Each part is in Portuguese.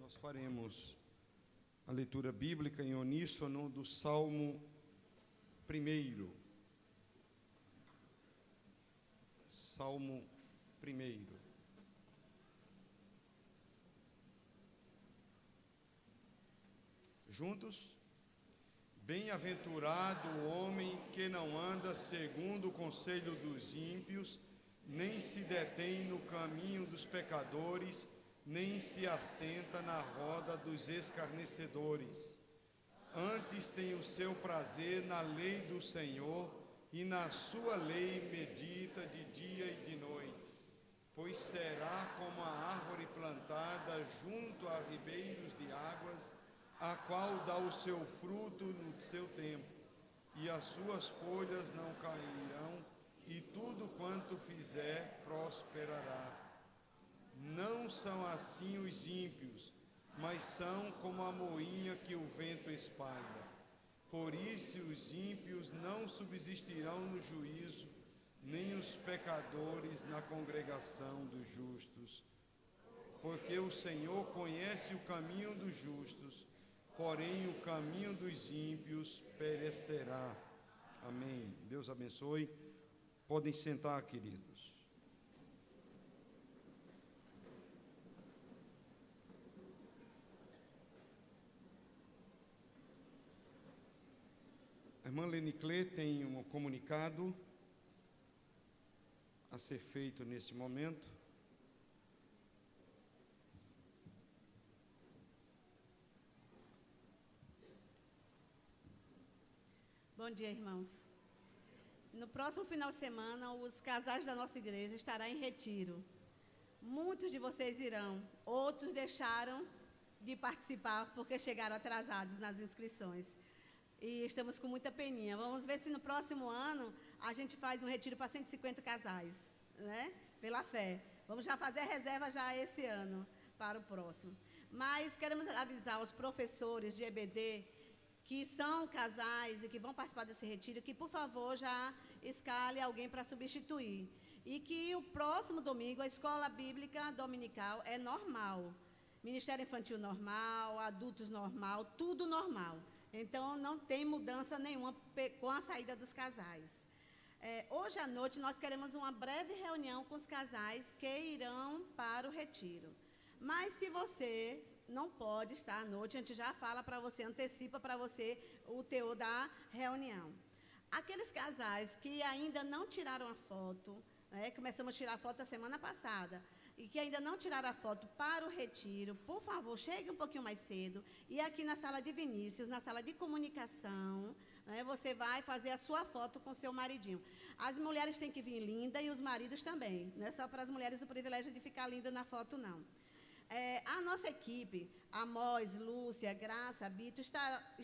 Nós faremos a leitura bíblica em uníssono do Salmo 1. Salmo 1. Juntos? Bem-aventurado o homem que não anda segundo o conselho dos ímpios, nem se detém no caminho dos pecadores, nem se assenta na roda dos escarnecedores. Antes tem o seu prazer na lei do Senhor, e na sua lei medita de dia e de noite. Pois será como a árvore plantada junto a ribeiros de águas, a qual dá o seu fruto no seu tempo, e as suas folhas não cairão, e tudo quanto fizer prosperará. Não são assim os ímpios, mas são como a moinha que o vento espalha. Por isso os ímpios não subsistirão no juízo, nem os pecadores na congregação dos justos. Porque o Senhor conhece o caminho dos justos, porém o caminho dos ímpios perecerá. Amém. Deus abençoe. Podem sentar, queridos. A irmã Leniclé tem um comunicado a ser feito neste momento. Bom dia, irmãos. No próximo final de semana, os casais da nossa igreja estarão em retiro. Muitos de vocês irão, outros deixaram de participar porque chegaram atrasados nas inscrições. E estamos com muita peninha. Vamos ver se no próximo ano a gente faz um retiro para 150 casais, né? Pela fé. Vamos já fazer a reserva já esse ano para o próximo. Mas queremos avisar os professores de EBD que são casais e que vão participar desse retiro, que por favor já escale alguém para substituir. E que o próximo domingo a escola bíblica dominical é normal. Ministério infantil normal, adultos normal, tudo normal. Então, não tem mudança nenhuma com a saída dos casais. Hoje à noite, nós queremos uma breve reunião com os casais que irão para o retiro. Mas, se você não pode estar à noite, a gente já fala para você, antecipa para você o teor da reunião. Aqueles casais que ainda não tiraram a foto, começamos a tirar a foto a semana passada, e que ainda não tiraram a foto para o retiro, por favor, chegue um pouquinho mais cedo. E aqui na sala de Vinícius, na sala de comunicação, você vai fazer a sua foto com o seu maridinho. As mulheres têm que vir linda e os maridos também. Não é só para as mulheres o privilégio de ficar linda na foto, não. A nossa equipe, Amós, Lúcia, Graça, Bito,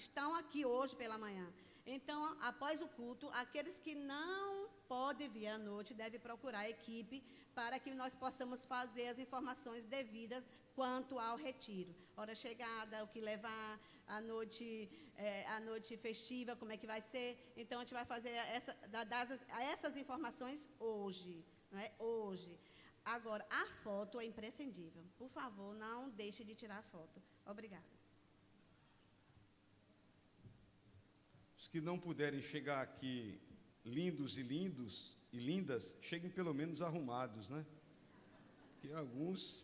estão aqui hoje pela manhã. Então, após o culto, aqueles que não podem vir à noite devem procurar a equipe para que nós possamos fazer as informações devidas quanto ao retiro. Hora chegada, o que levar, a noite festiva, como é que vai ser. Então, a gente vai fazer essas informações hoje. Não é? Hoje. Agora, a foto é imprescindível. Por favor, não deixe de tirar a foto. Obrigada. Os que não puderem chegar aqui lindos e lindas, cheguem pelo menos arrumados, né? Porque alguns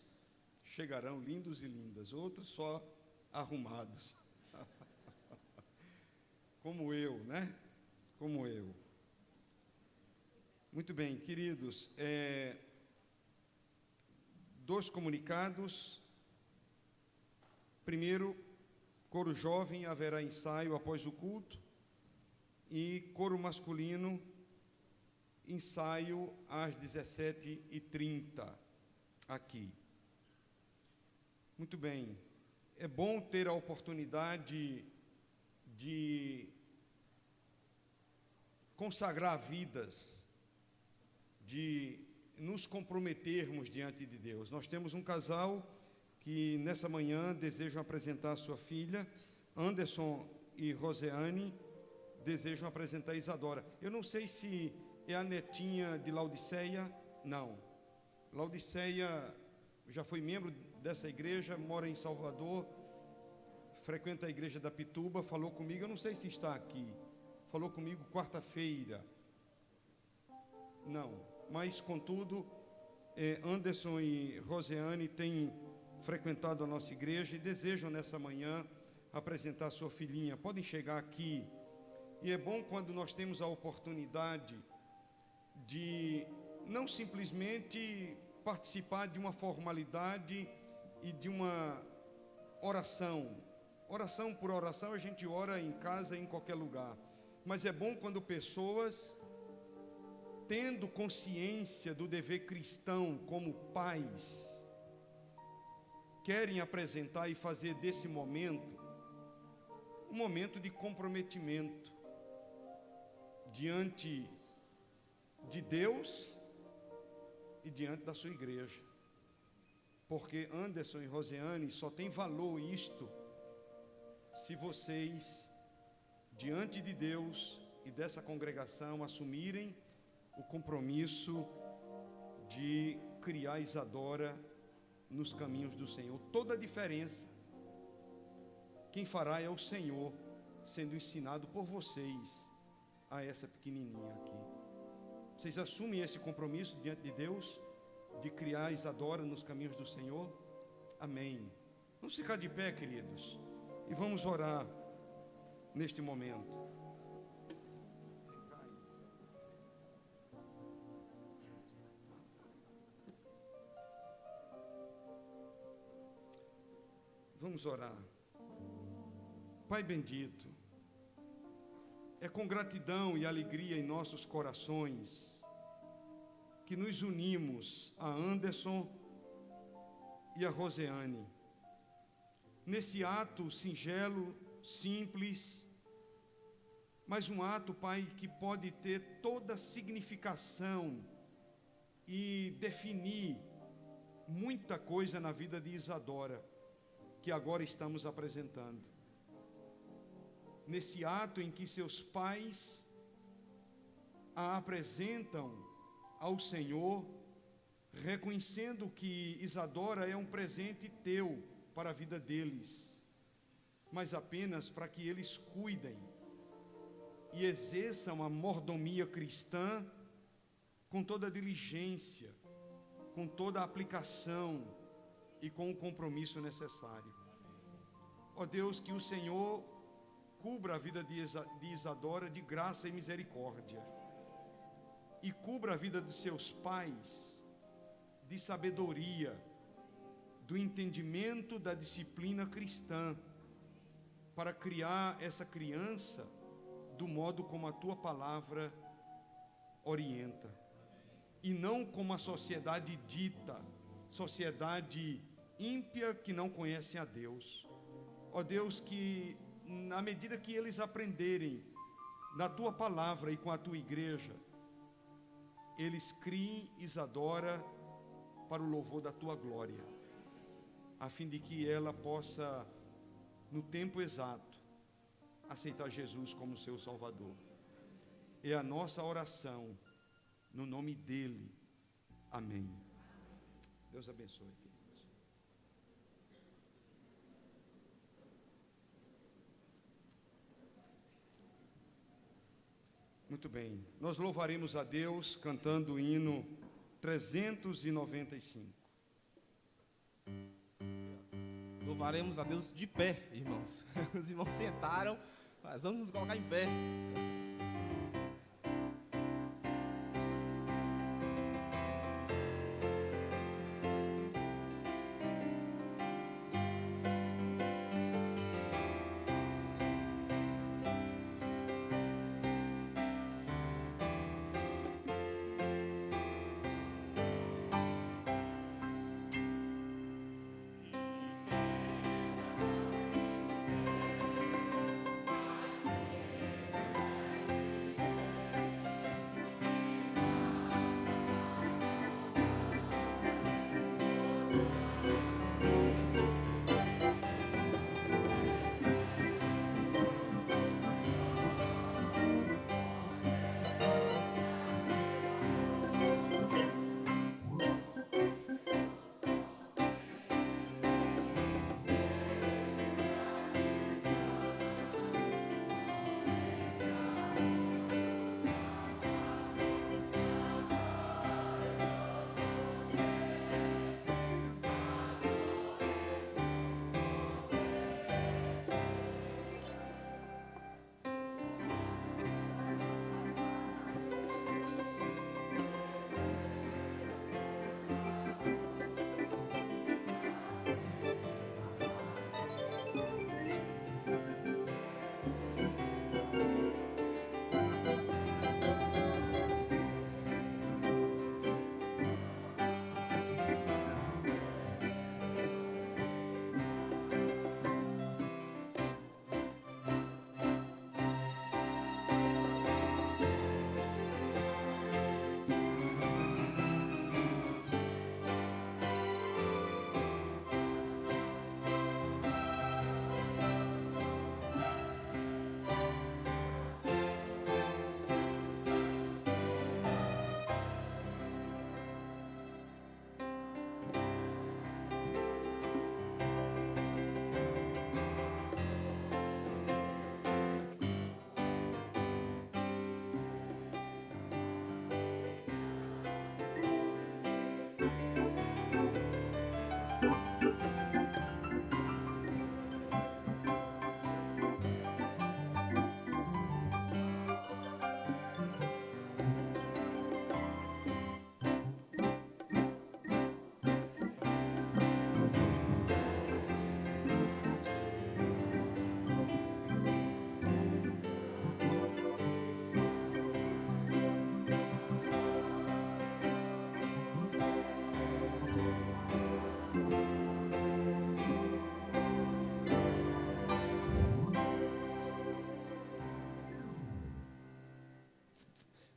chegarão lindos e lindas, outros só arrumados. Como eu, né? Como eu. Muito bem, queridos, 2 comunicados. Primeiro, coro jovem, haverá ensaio após o culto. E coro masculino, ensaio às 17h30, aqui. Muito bem. É bom ter a oportunidade de consagrar vidas, de nos comprometermos diante de Deus. Nós temos um casal que nessa manhã desejam apresentar a sua filha, Anderson e Roseane, desejam apresentar a Isadora. Eu não sei se é a netinha de Laodiceia, não. Laodiceia já foi membro dessa igreja, mora em Salvador, frequenta a igreja da Pituba, falou comigo, eu não sei se está aqui, falou comigo quarta-feira, não, mas contudo, Anderson e Rosiane têm frequentado a nossa igreja e desejam nessa manhã apresentar sua filhinha. Podem chegar aqui. E é bom quando nós temos a oportunidade de não simplesmente participar de uma formalidade e de uma oração. Oração por oração, a gente ora em casa, em qualquer lugar. Mas é bom quando pessoas, tendo consciência do dever cristão como pais, querem apresentar e fazer desse momento um momento de comprometimento diante de Deus e diante da sua igreja. Porque Anderson e Rosiane só tem valor isto se vocês, diante de Deus e dessa congregação, assumirem o compromisso de criar Isadora nos caminhos do Senhor. Toda a diferença, quem fará é o Senhor, sendo ensinado por vocês a essa pequenininha aqui. Vocês assumem esse compromisso diante de Deus, de criar Isadora nos caminhos do Senhor? Amém. Vamos ficar de pé, queridos, e vamos orar neste momento. Vamos orar. Pai bendito, é com gratidão e alegria em nossos corações que nos unimos a Anderson e a Rosiane, nesse ato singelo, simples, mas um ato, Pai, que pode ter toda a significação e definir muita coisa na vida de Isadora, que agora estamos apresentando. Nesse ato em que seus pais a apresentam ao Senhor, reconhecendo que Isadora é um presente teu para a vida deles, mas apenas para que eles cuidem e exerçam a mordomia cristã com toda a diligência, com toda a aplicação e com o compromisso necessário. Ó Deus, que o Senhor cubra a vida de Isadora de graça e misericórdia, e cubra a vida dos seus pais de sabedoria, do entendimento da disciplina cristã, para criar essa criança do modo como a tua palavra orienta, e não como a sociedade dita, sociedade ímpia que não conhece a Deus. Ó Deus, que na medida que eles aprenderem na tua palavra e com a tua igreja, eles criem Isadora para o louvor da tua glória, a fim de que ela possa, no tempo exato, aceitar Jesus como seu Salvador. É a nossa oração, no nome dele. Amém. Deus abençoe, queridos. Muito bem, nós louvaremos a Deus cantando o hino 395. Louvaremos a Deus de pé, irmãos. Os irmãos sentaram, mas vamos nos colocar em pé.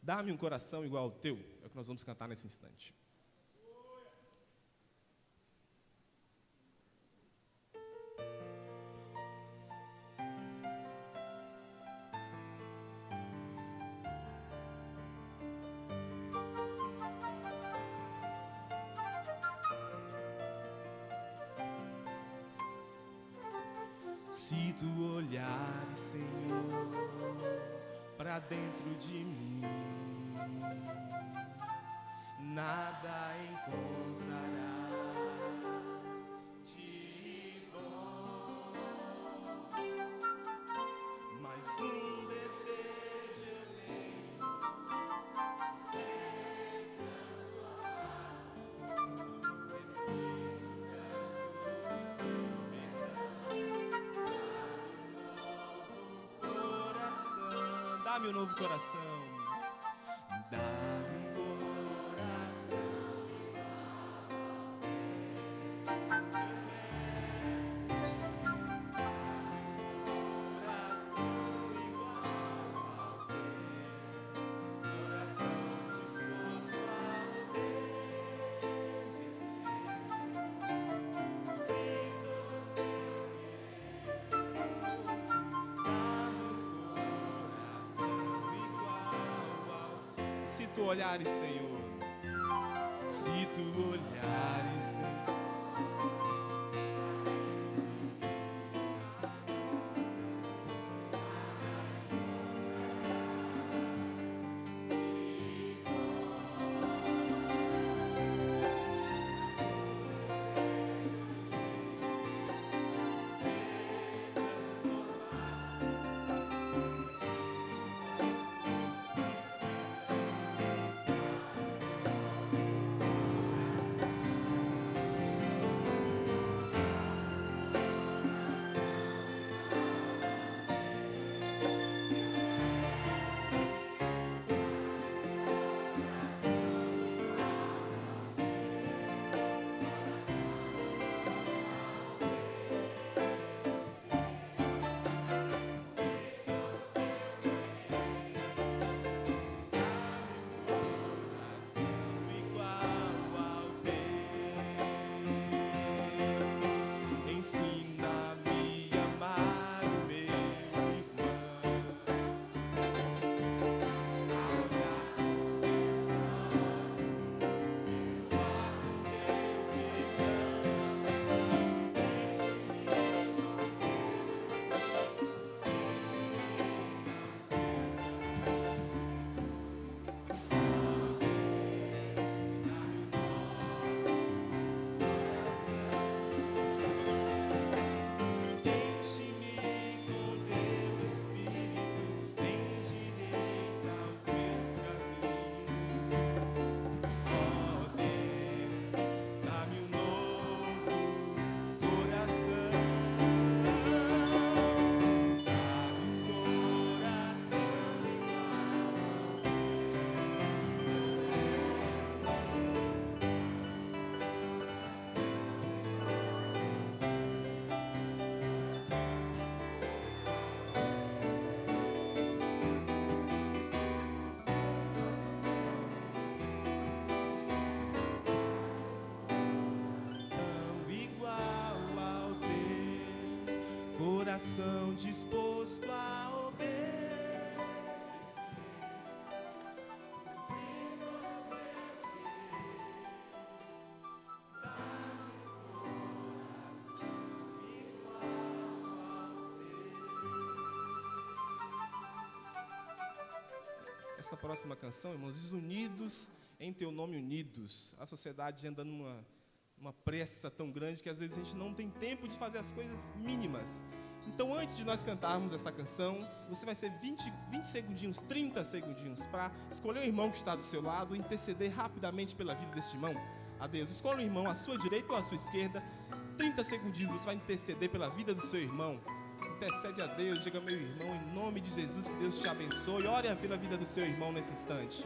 Dá-me um coração igual ao teu. É o que nós vamos cantar nesse instante. Se tu olhares, Senhor, para dentro de mim, nada encontrarás de bom, mas um desejo eu tenho, ser transformado. Preciso Dá-me um novo coração. Dá-me um coração igual ao teu, coração disposto a obedecer em todo Se tu olhares, Senhor. Se tu olhares, Senhor, coração disposto a obedecer. Essa próxima canção, irmãos, diz unidos em teu nome unidos. A sociedade anda numa pressa tão grande que às vezes a gente não tem tempo de fazer as coisas mínimas. Então, antes de nós cantarmos esta canção, você vai ser 20 segundinhos, 30 segundinhos, para escolher o irmão que está do seu lado, interceder rapidamente pela vida deste irmão a Deus. Escolha o irmão à sua direita ou à sua esquerda. 30 segundinhos, você vai interceder pela vida do seu irmão. Intercede a Deus, diga: meu irmão, em nome de Jesus, que Deus te abençoe. Ore pela vida do seu irmão nesse instante.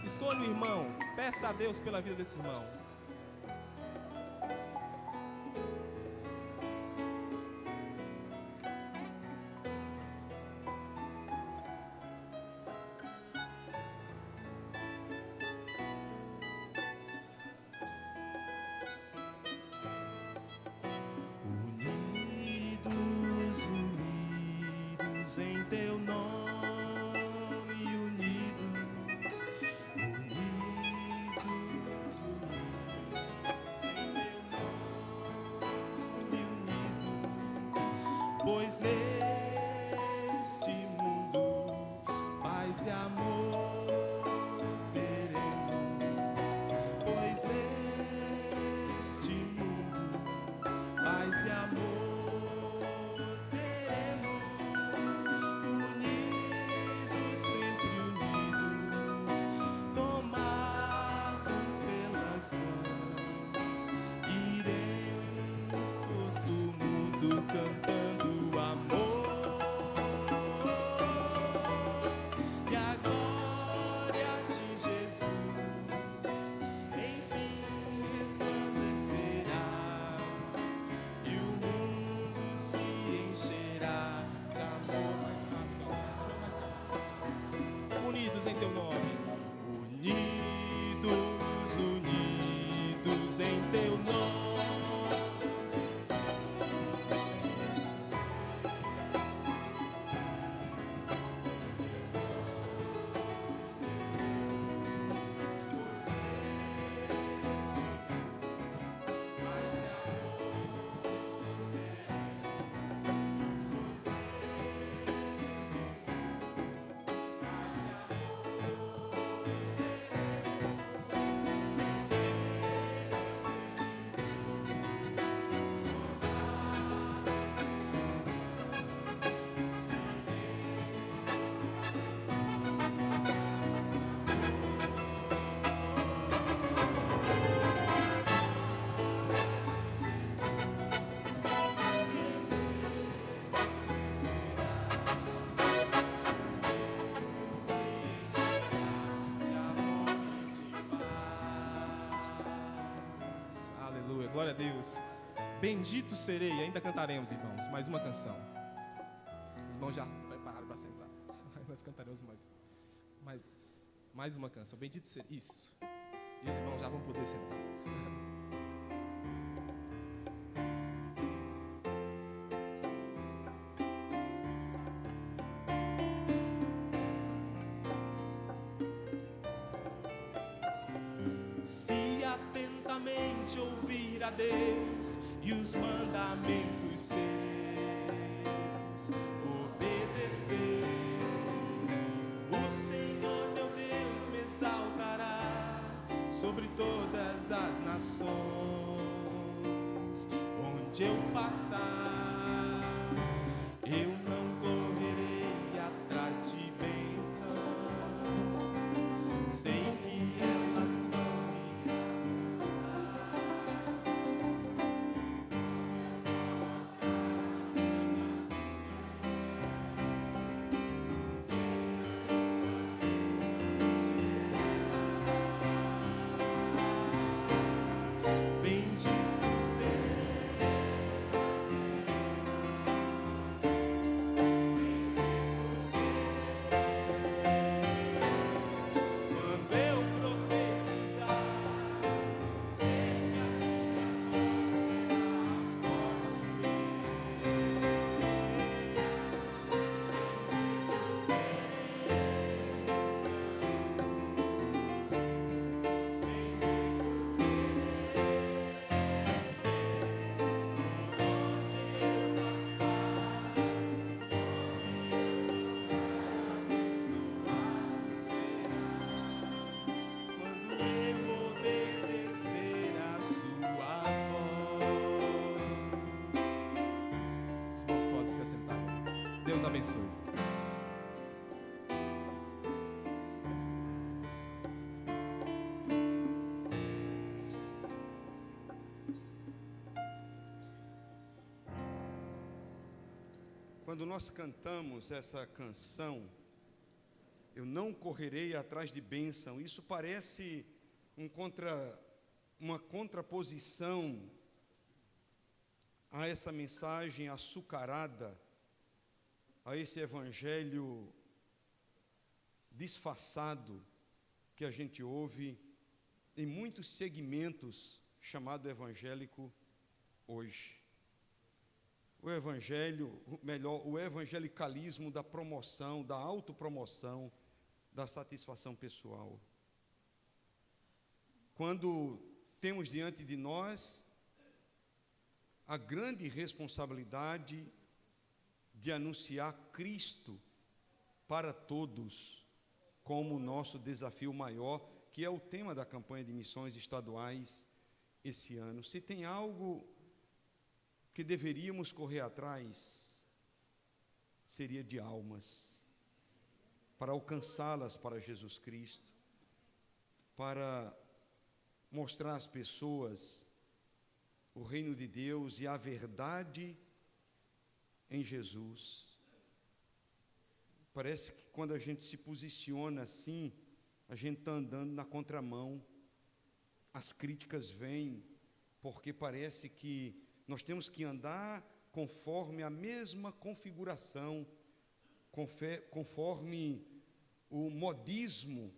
Escolha o irmão, peça a Deus pela vida desse irmão. em teu nome, unidos, unidos, unidos em teu nome, unidos, pois neste mundo paz e amor teremos, pois neste mundo paz e amor teremos, unidos, sempre unidos, tomados pelas mãos, iremos por todo mundo cantando amor, e a glória de Jesus enfim resplandecerá, e o mundo se encherá de amor. Unidos em teu nome, unidos, unidos em teu nome. Aleluia, glória a Deus. Bendito serei, ainda cantaremos, irmãos, mais uma canção. Os irmãos já prepararam para sentar. Nós cantaremos mais uma canção. Bendito serei, isso. E os irmãos já vão poder sentar. Se atentamente ouvir a Deus e os mandamentos seus, obedecer, o Senhor teu Deus me exaltará sobre todas as nações. Onde eu passar, eu não correrei atrás de bênçãos, sei que elas vão me alcançar. Bendito serei, quando eu profetizar, sei que a minha voz quando eu obedecer a sua voz. Os irmãos podem se assentar. Deus abençoe. Quando nós cantamos essa canção, eu não correrei atrás de bênção, isso parece uma contraposição a essa mensagem açucarada, a esse evangelho disfarçado que a gente ouve em muitos segmentos chamado evangélico hoje. o evangelho, melhor, o evangelicalismo da promoção, da autopromoção, da satisfação pessoal. Quando temos diante de nós a grande responsabilidade de anunciar Cristo para todos, como o nosso desafio maior, que é o tema da campanha de missões estaduais esse ano. Se tem algo que deveríamos correr atrás, seria de almas, para alcançá-las para Jesus Cristo, para mostrar às pessoas o reino de Deus e a verdade em Jesus. Parece que quando a gente se posiciona assim, a gente está andando na contramão. As críticas vêm, porque parece que nós temos que andar conforme a mesma configuração, conforme o modismo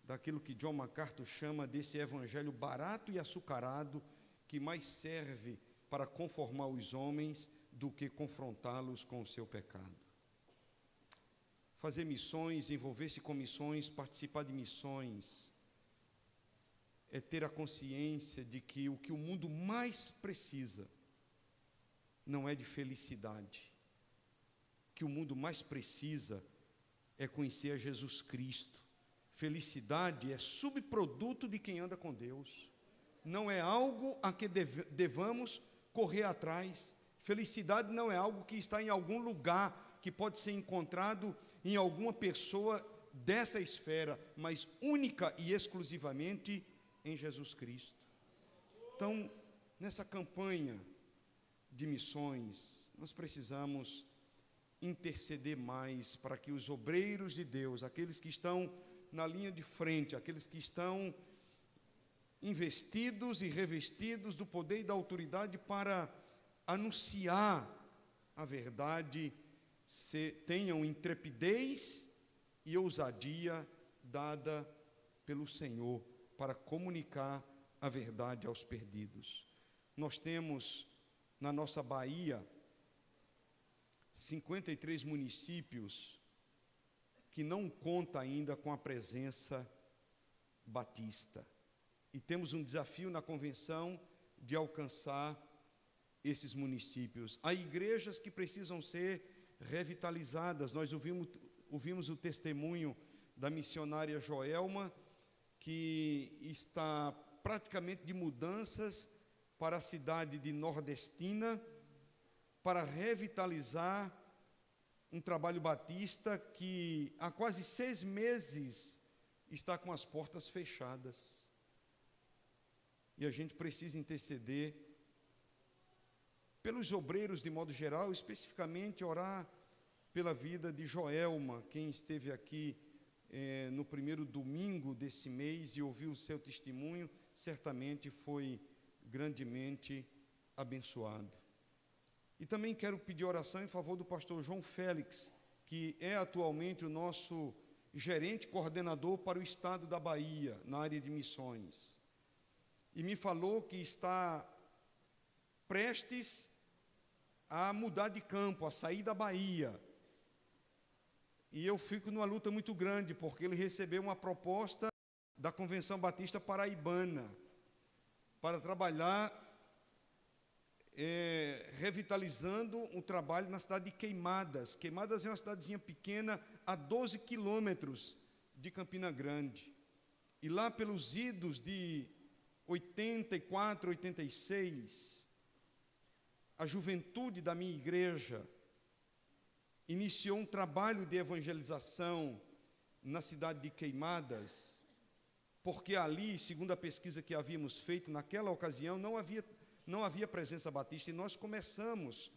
daquilo que John MacArthur chama desse evangelho barato e açucarado, que mais serve para conformar os homens do que confrontá-los com o seu pecado. Fazer missões, envolver-se com missões, participar de missões, é ter a consciência de que o que o mundo mais precisa não é de felicidade. O que o mundo mais precisa é conhecer a Jesus Cristo. Felicidade é subproduto de quem anda com Deus. Não é algo a que devamos correr atrás. Felicidade não é algo que está em algum lugar, que pode ser encontrado em alguma pessoa dessa esfera, mas única e exclusivamente em Jesus Cristo. Então, nessa campanha de missões, nós precisamos interceder mais para que os obreiros de Deus, aqueles que estão na linha de frente, aqueles que estão investidos e revestidos do poder e da autoridade para anunciar a verdade, tenham intrepidez e ousadia dada pelo Senhor para comunicar a verdade aos perdidos. Nós temos na nossa Bahia 53 municípios que não conta ainda com a presença batista. E temos um desafio na convenção de alcançar esses municípios. Há igrejas que precisam ser revitalizadas. Nós ouvimos o testemunho da missionária Joelma, que está praticamente de mudanças para a cidade de Nordestina, para revitalizar um trabalho batista que há quase 6 meses está com as portas fechadas. E a gente precisa interceder pelos obreiros de modo geral, especificamente orar pela vida de Joelma, quem esteve aqui no primeiro domingo desse mês e ouviu o seu testemunho, certamente foi grandemente abençoado. E também quero pedir oração em favor do pastor João Félix, que é atualmente o nosso gerente coordenador para o estado da Bahia, na área de missões. E me falou que está prestes a mudar de campo, a sair da Bahia. E eu fico numa luta muito grande, porque ele recebeu uma proposta da Convenção Batista Paraibana para trabalhar revitalizando um trabalho na cidade de Queimadas. Queimadas é uma cidadezinha pequena, a 12 quilômetros de Campina Grande. E lá pelos idos de 84, 86, a juventude da minha igreja iniciou um trabalho de evangelização na cidade de Queimadas, porque ali, segundo a pesquisa que havíamos feito naquela ocasião, não havia presença batista, e nós começamos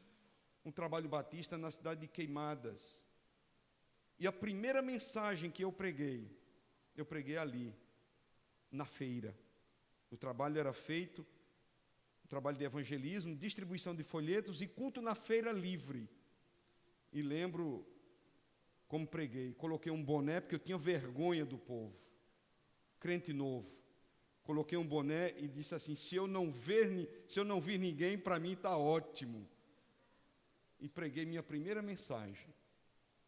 um trabalho batista na cidade de Queimadas. E a primeira mensagem que eu preguei ali, na feira. O trabalho era feito, o trabalho de evangelismo, distribuição de folhetos e culto na feira livre. E lembro como preguei, coloquei um boné, porque eu tinha vergonha do povo, crente novo, coloquei um boné e disse assim: se eu não vir ninguém, para mim está ótimo. E preguei minha primeira mensagem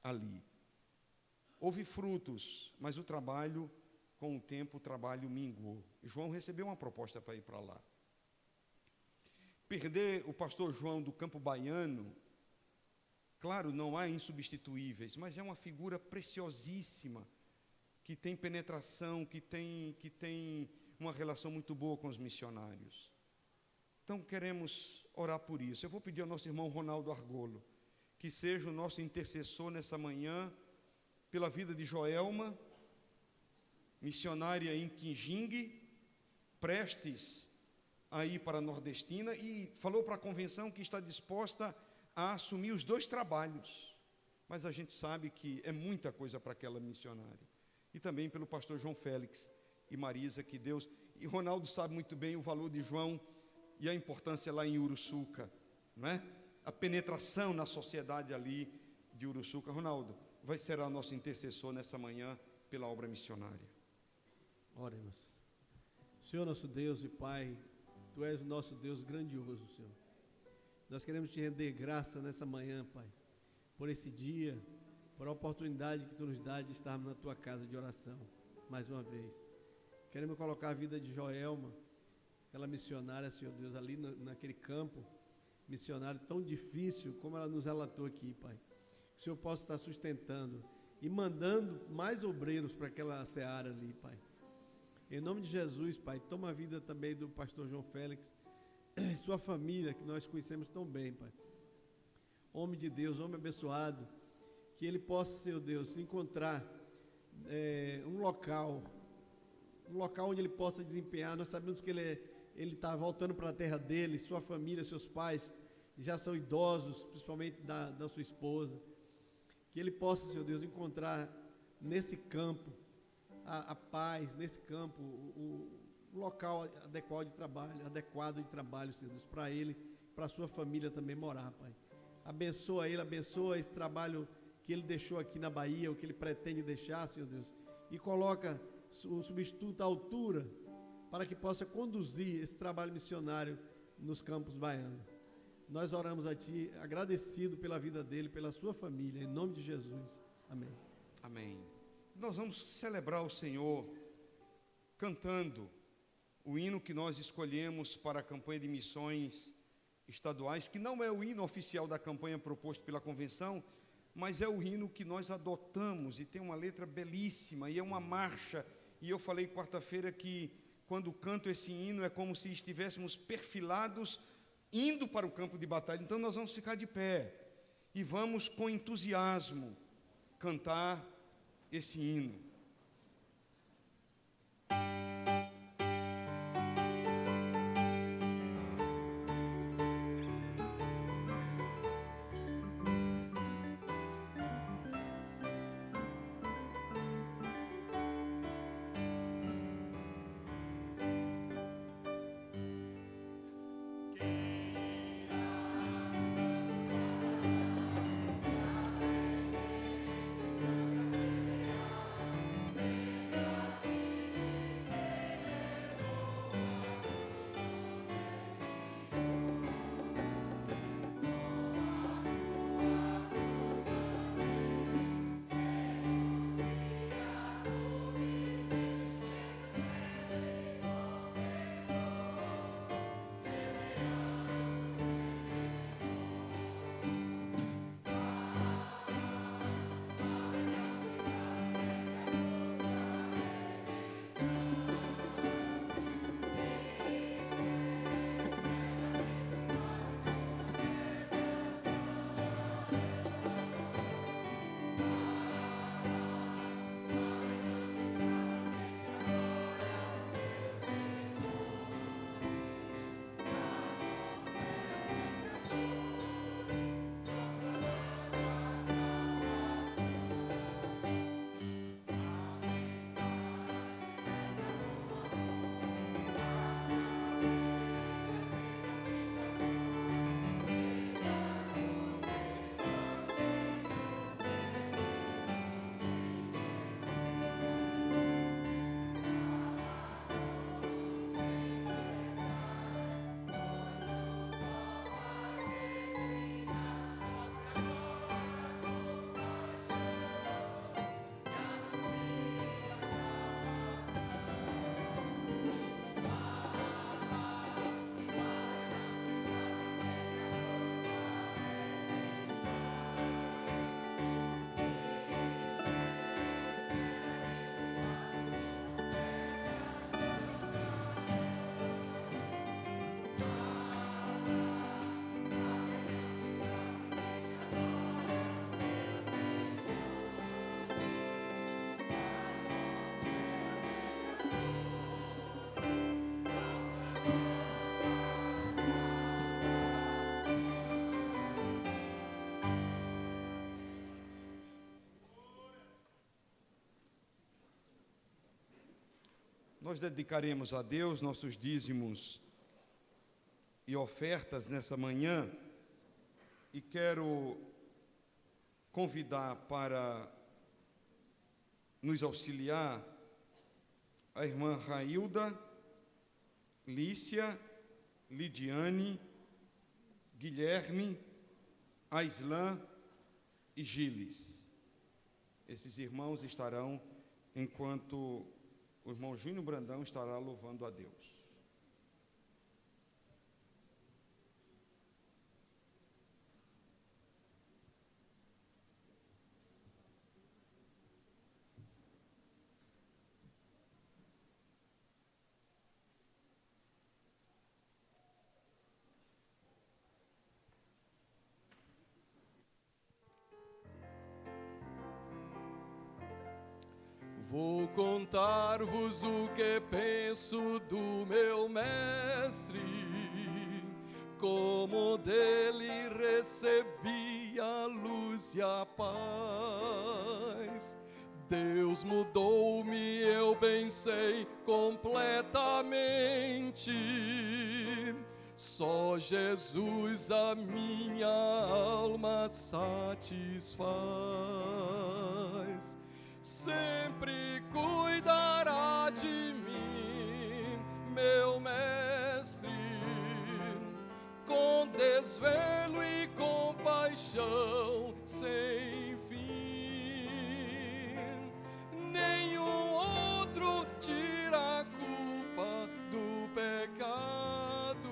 ali. Houve frutos, mas o trabalho, com o tempo, o trabalho minguou. João recebeu uma proposta para ir para lá. Perder o pastor João do Campo Baiano, claro, não há insubstituíveis, mas é uma figura preciosíssima, que tem penetração, que tem uma relação muito boa com os missionários. Então, queremos orar por isso. Eu vou pedir ao nosso irmão Ronaldo Argolo, que seja o nosso intercessor nessa manhã, pela vida de Joelma, missionária em Quinjingue, prestes a ir para a Nordestina, e falou para a convenção que está disposta a assumir os 2 trabalhos. Mas a gente sabe que é muita coisa para aquela missionária. E também pelo pastor João Félix e Marisa, que Deus... E Ronaldo sabe muito bem o valor de João e a importância lá em Uruçuca, não é? A penetração na sociedade ali de Uruçuca. Ronaldo, vai ser o nosso intercessor nessa manhã pela obra missionária. Oremos. Senhor nosso Deus e Pai, Tu és o nosso Deus grandioso, Senhor. Nós queremos Te render graça nessa manhã, Pai, por esse dia, por a oportunidade que Tu nos dá de estarmos na Tua casa de oração, mais uma vez. Queremos colocar a vida de Joelma, aquela missionária, Senhor Deus, ali naquele campo missionário tão difícil, como ela nos relatou aqui, Pai. Que o Senhor possa estar sustentando e mandando mais obreiros para aquela seara ali, Pai. Em nome de Jesus, Pai, toma a vida também do pastor João Félix e sua família, que nós conhecemos tão bem, Pai. Homem de Deus, homem abençoado, que ele possa, Senhor Deus, encontrar um local onde ele possa desempenhar. Nós sabemos que ele está voltando para a terra dele, sua família, seus pais já são idosos, principalmente da sua esposa. Que ele possa, Senhor Deus, encontrar nesse campo a paz, nesse campo o local adequado de trabalho, Senhor Deus, para ele, para a sua família também morar, Pai. Abençoa ele, abençoa esse trabalho que ele deixou aqui na Bahia, o que ele pretende deixar, Senhor Deus, e coloca um substituto à altura, para que possa conduzir esse trabalho missionário nos campos baianos. Nós oramos a Ti, agradecido pela vida dele, pela sua família, em nome de Jesus. Amém. Amém. Nós vamos celebrar o Senhor cantando o hino que nós escolhemos para a campanha de missões estaduais, que não é o hino oficial da campanha proposto pela convenção, mas é o hino que nós adotamos, e tem uma letra belíssima, e é uma marcha. E eu falei quarta-feira que quando canto esse hino é como se estivéssemos perfilados indo para o campo de batalha. Então nós vamos ficar de pé e vamos com entusiasmo cantar esse hino. Nós dedicaremos a Deus nossos dízimos e ofertas nessa manhã, e quero convidar para nos auxiliar a irmã Railda, Lícia, Lidiane, Guilherme, Aislan e Giles. Esses irmãos estarão enquanto o irmão Júnior Brandão estará louvando a Deus. Vou contar-vos o que penso do meu mestre, como dele recebi a luz e a paz. Deus mudou-me, eu bem sei, completamente. Só Jesus a minha alma satisfaz. Sempre cuidará de mim, meu mestre, com desvelo e compaixão sem fim. Nenhum outro tira a culpa do pecado.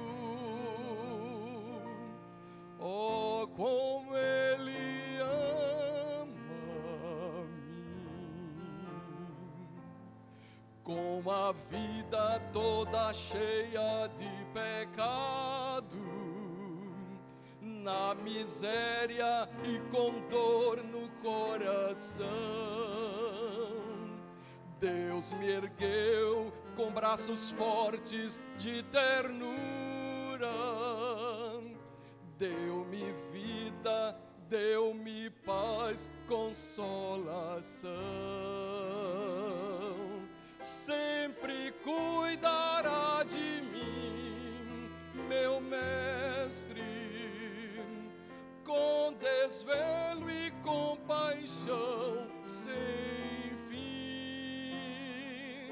Oh, como ele com a vida toda cheia de pecado, na miséria e com dor no coração, Deus me ergueu com braços fortes de ternura, deu-me vida, deu-me paz, consolação. Sempre cuidará de mim, meu mestre, com desvelo e compaixão sem fim.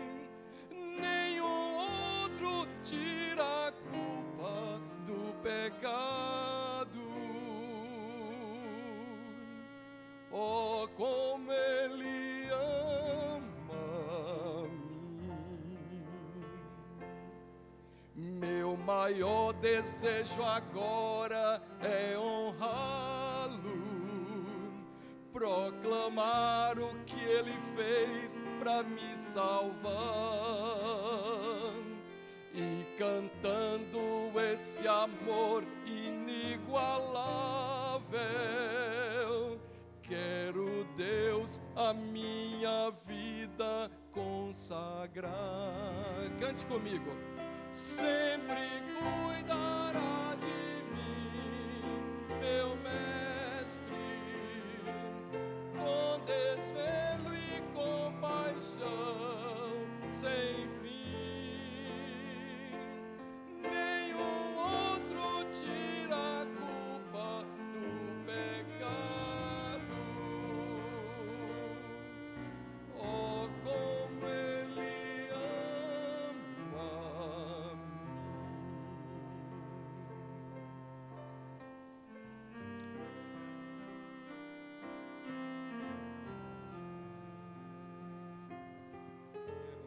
Nenhum outro tira a culpa do pecado. Oh, como ele meu maior desejo agora é honrá-lo, proclamar o que ele fez para me salvar, e cantando esse amor inigualável, quero, Deus, a minha vida consagrar. Cante comigo. Sempre cuidará de mim, meu mestre, com desvelo e compaixão sem fim. Nenhum outro tira a culpa do pecado. Oh, como ele ama.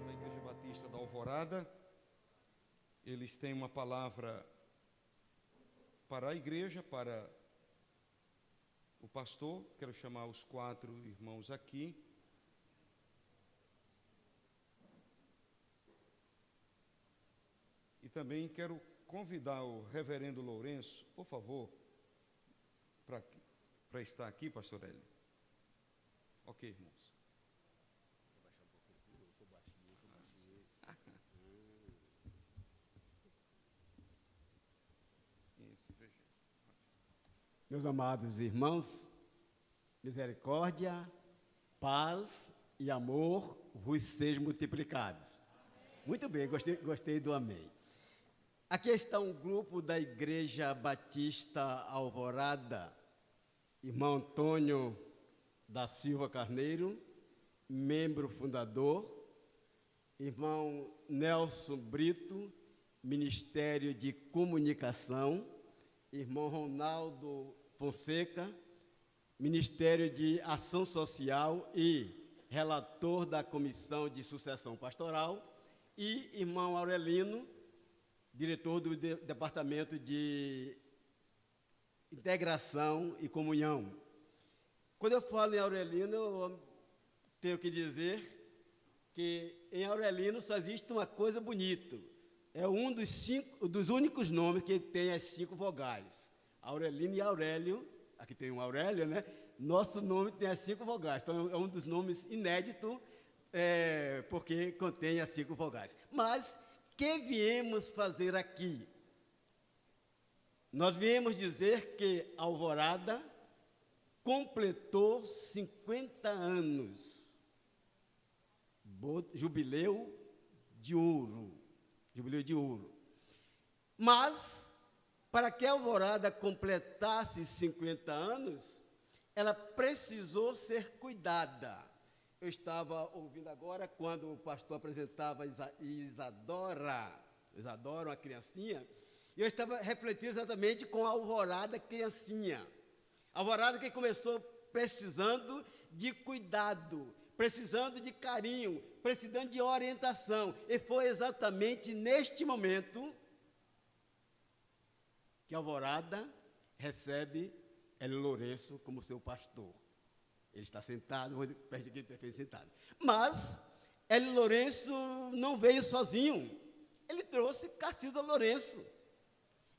Da Igreja Batista da Alvorada, eles têm uma palavra para a igreja, para o pastor. Quero chamar os 4 irmãos aqui. E também quero convidar o reverendo Lourenço, por favor, para estar aqui, pastor Hélio. Ok, irmãos. Meus amados irmãos, misericórdia, paz e amor vos sejam multiplicados. Muito bem, gostei do amém. Aqui está um grupo da Igreja Batista Alvorada, irmão Antônio da Silva Carneiro, membro fundador, irmão Nelson Brito, Ministério de Comunicação, irmão Ronaldo Fonseca, Ministério de Ação Social e relator da Comissão de Sucessão Pastoral, e irmão Aurelino, diretor do Departamento de Integração e Comunhão. Quando eu falo em Aurelino, eu tenho que dizer que em Aurelino só existe uma coisa bonita. É um dos únicos nomes que tem as 5 vogais. Aurelino e Aurélio, aqui tem um Aurélio, né? Nosso nome tem as 5 vogais. Então, é um dos nomes inéditos, porque contém as 5 vogais. Mas, o que viemos fazer aqui? Nós viemos dizer que Alvorada completou 50 anos. Jubileu de ouro. Jubileu de ouro. Mas, para que a Alvorada completasse 50 anos, ela precisou ser cuidada. Eu estava ouvindo agora, quando o pastor apresentava Isadora, uma criancinha, e eu estava refletindo exatamente com a Alvorada criancinha. A Alvorada que começou precisando de cuidado, precisando de carinho, precisando de orientação. E foi exatamente neste momento que a Alvorada recebe Hélio Lourenço como seu pastor. Ele está sentado, perto aqui, perfeito sentado. Mas Hélio Lourenço não veio sozinho. Ele trouxe Cacilda Lourenço.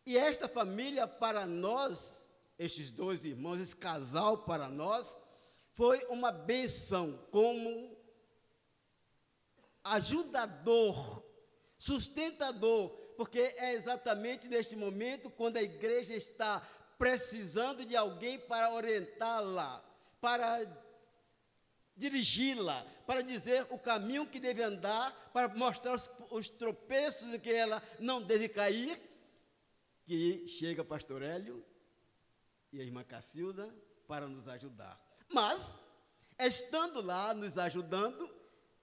E esta família, para nós, estes 2 irmãos, esse casal para nós, foi uma bênção como ajudador, sustentador, porque é exatamente neste momento quando a igreja está precisando de alguém para orientá-la, para dirigi-la, para dizer o caminho que deve andar, para mostrar os tropeços em que ela não deve cair, que chega pastor Hélio e a irmã Cacilda para nos ajudar. Mas, estando lá, nos ajudando,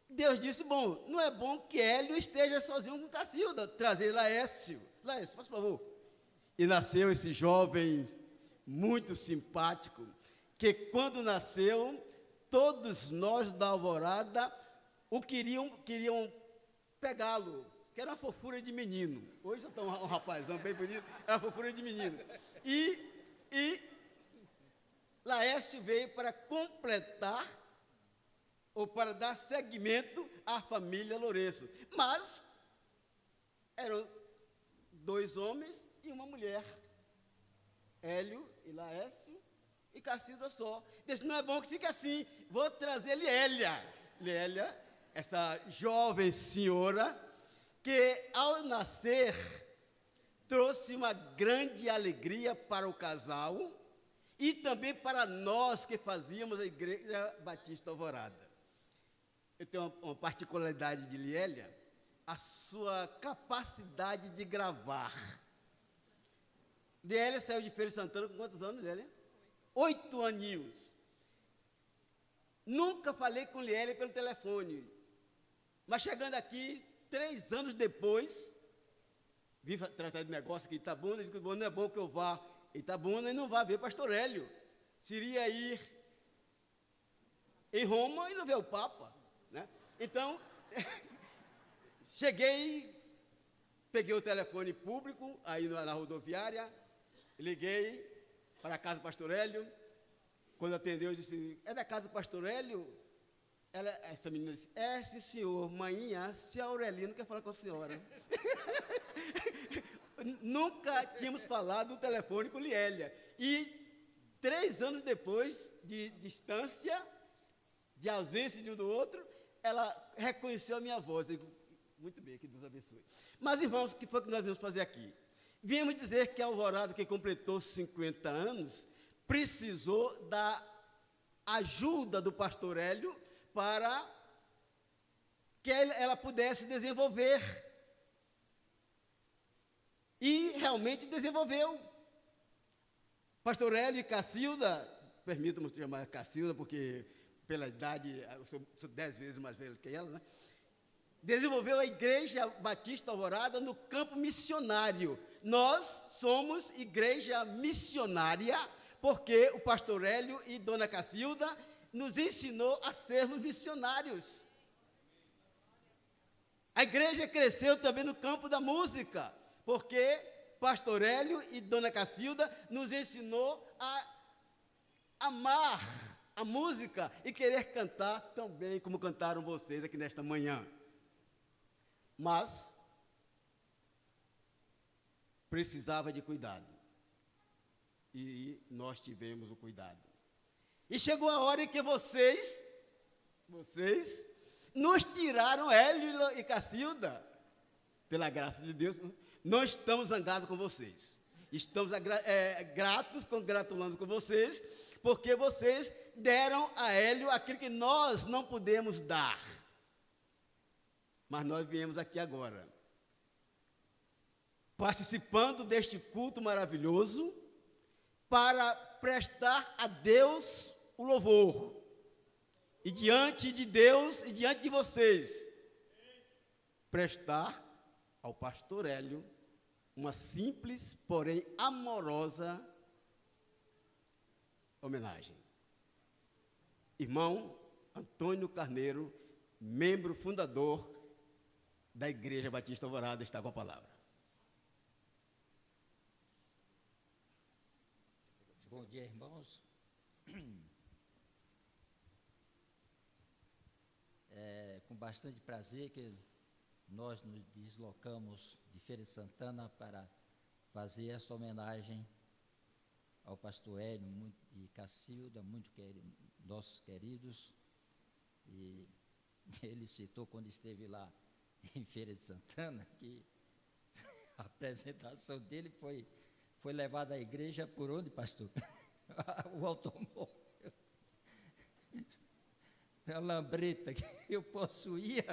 Deus disse, bom, não é bom que Hélio esteja sozinho com Cacilda, trazer Laércio. Laércio, por favor. E nasceu esse jovem muito simpático, que quando nasceu, todos nós da Alvorada o queriam pegá-lo, que era uma fofura de menino. Hoje já está um rapazão bem bonito, era uma fofura de menino. E Laércio veio para completar, ou para dar seguimento à família Lourenço. Mas, eram 2 homens e uma mulher. Hélio e Laércio e Cacilda só. Disse, não é bom que fique assim, vou trazer Lélia. Lélia, essa jovem senhora, que ao nascer, trouxe uma grande alegria para o casal e também para nós que fazíamos a Igreja Batista Alvorada. Eu tenho uma particularidade de Lélia, a sua capacidade de gravar. Lélia saiu de Feira de Santana com quantos anos, Lélia? 8 aninhos. Nunca falei com Lélia pelo telefone. Mas chegando aqui, 3 anos depois, vim tratar de negócio aqui em Itabuna, e disse, bom, não é bom que eu vá em Itabuna e não vá ver pastor Hélio. Seria ir em Roma e não ver o Papa. Né? Então, cheguei, peguei o telefone público, aí na rodoviária, liguei para a casa do pastor Hélio. Quando atendeu, eu disse, é da casa do pastor Hélio? Essa menina disse, sim senhor, manhinha, se a Aurelino quer falar com a senhora. Nunca tínhamos falado no telefone com Lélia. E 3 anos depois de distância, de ausência de um do outro, ela reconheceu a minha voz. Eu digo, muito bem, que Deus abençoe. Mas, irmãos, o que foi que nós viemos fazer aqui? Viemos dizer que a Alvorada, que completou 50 anos, precisou da ajuda do pastor Hélio para que ela pudesse desenvolver. E realmente desenvolveu. Pastor Hélio e Cacilda, permita-me chamar Cacilda, porque pela idade, eu sou 10 vezes mais velho que ela, né? Desenvolveu a Igreja Batista Alvorada no campo missionário. Nós somos igreja missionária, porque o pastor Hélio e dona Cacilda nos ensinou a sermos missionários. A igreja cresceu também no campo da música, porque pastor Hélio e dona Cacilda nos ensinou a amar a música e querer cantar tão bem como cantaram vocês aqui nesta manhã. Mas precisava de cuidado. E nós tivemos o cuidado. E chegou a hora em que vocês nos tiraram, Hélio e Cacilda, pela graça de Deus. Não estamos zangados com vocês. Estamos gratos, congratulando com vocês, porque vocês deram a Hélio aquilo que nós não pudemos dar. Mas nós viemos aqui agora, participando deste culto maravilhoso, para prestar a Deus o louvor. E diante de Deus e diante de vocês, prestar ao pastor Hélio uma simples, porém amorosa homenagem. Irmão Antônio Carneiro, membro fundador da Igreja Batista Alvorada, está com a palavra. Bom dia, irmãos. É com bastante prazer que nós nos deslocamos de Feira de Santana para fazer esta homenagem ao pastor Hélio e Cacilda, nossos queridos. E ele citou quando esteve lá em Feira de Santana que a apresentação dele foi levada à igreja por onde, pastor? O automóvel. A lambreta que eu possuía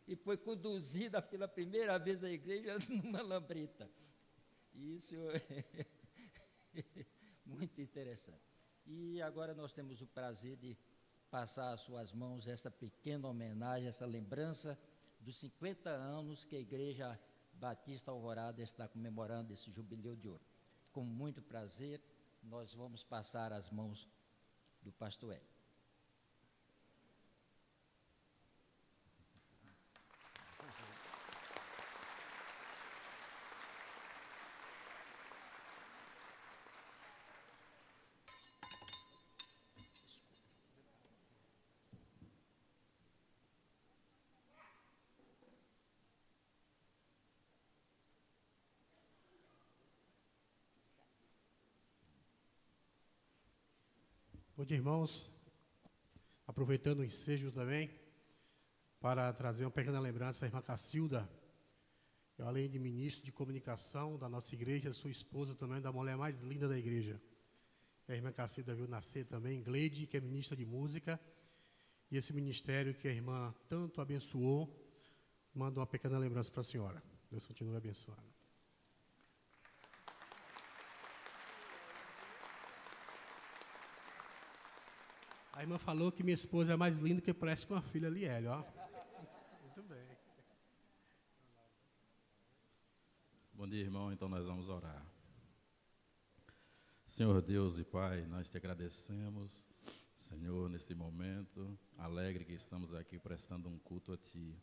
e foi conduzida pela primeira vez à igreja numa lambreta. Isso é muito interessante. E agora nós temos o prazer de passar às suas mãos essa pequena homenagem, essa lembrança dos 50 anos que a Igreja Batista Alvorada está comemorando esse jubileu de ouro. Com muito prazer, nós vamos passar às mãos do pastor Hélio. Bom dia, irmãos. Aproveitando o ensejo também, para trazer uma pequena lembrança à irmã Cacilda. Eu, além de ministro de comunicação da nossa igreja, sou esposa também da mulher mais linda da igreja. A irmã Cacilda viu nascer também Gleide, que é ministra de música. E esse ministério que a irmã tanto abençoou, manda uma pequena lembrança para a senhora. Deus continue abençoando. A irmã falou que minha esposa é mais linda que parece com a filha ali, Hélio, ó. Muito bem. Bom dia, irmão. Então nós vamos orar. Senhor Deus e Pai, nós te agradecemos, Senhor, nesse momento alegre que estamos aqui prestando um culto a Ti.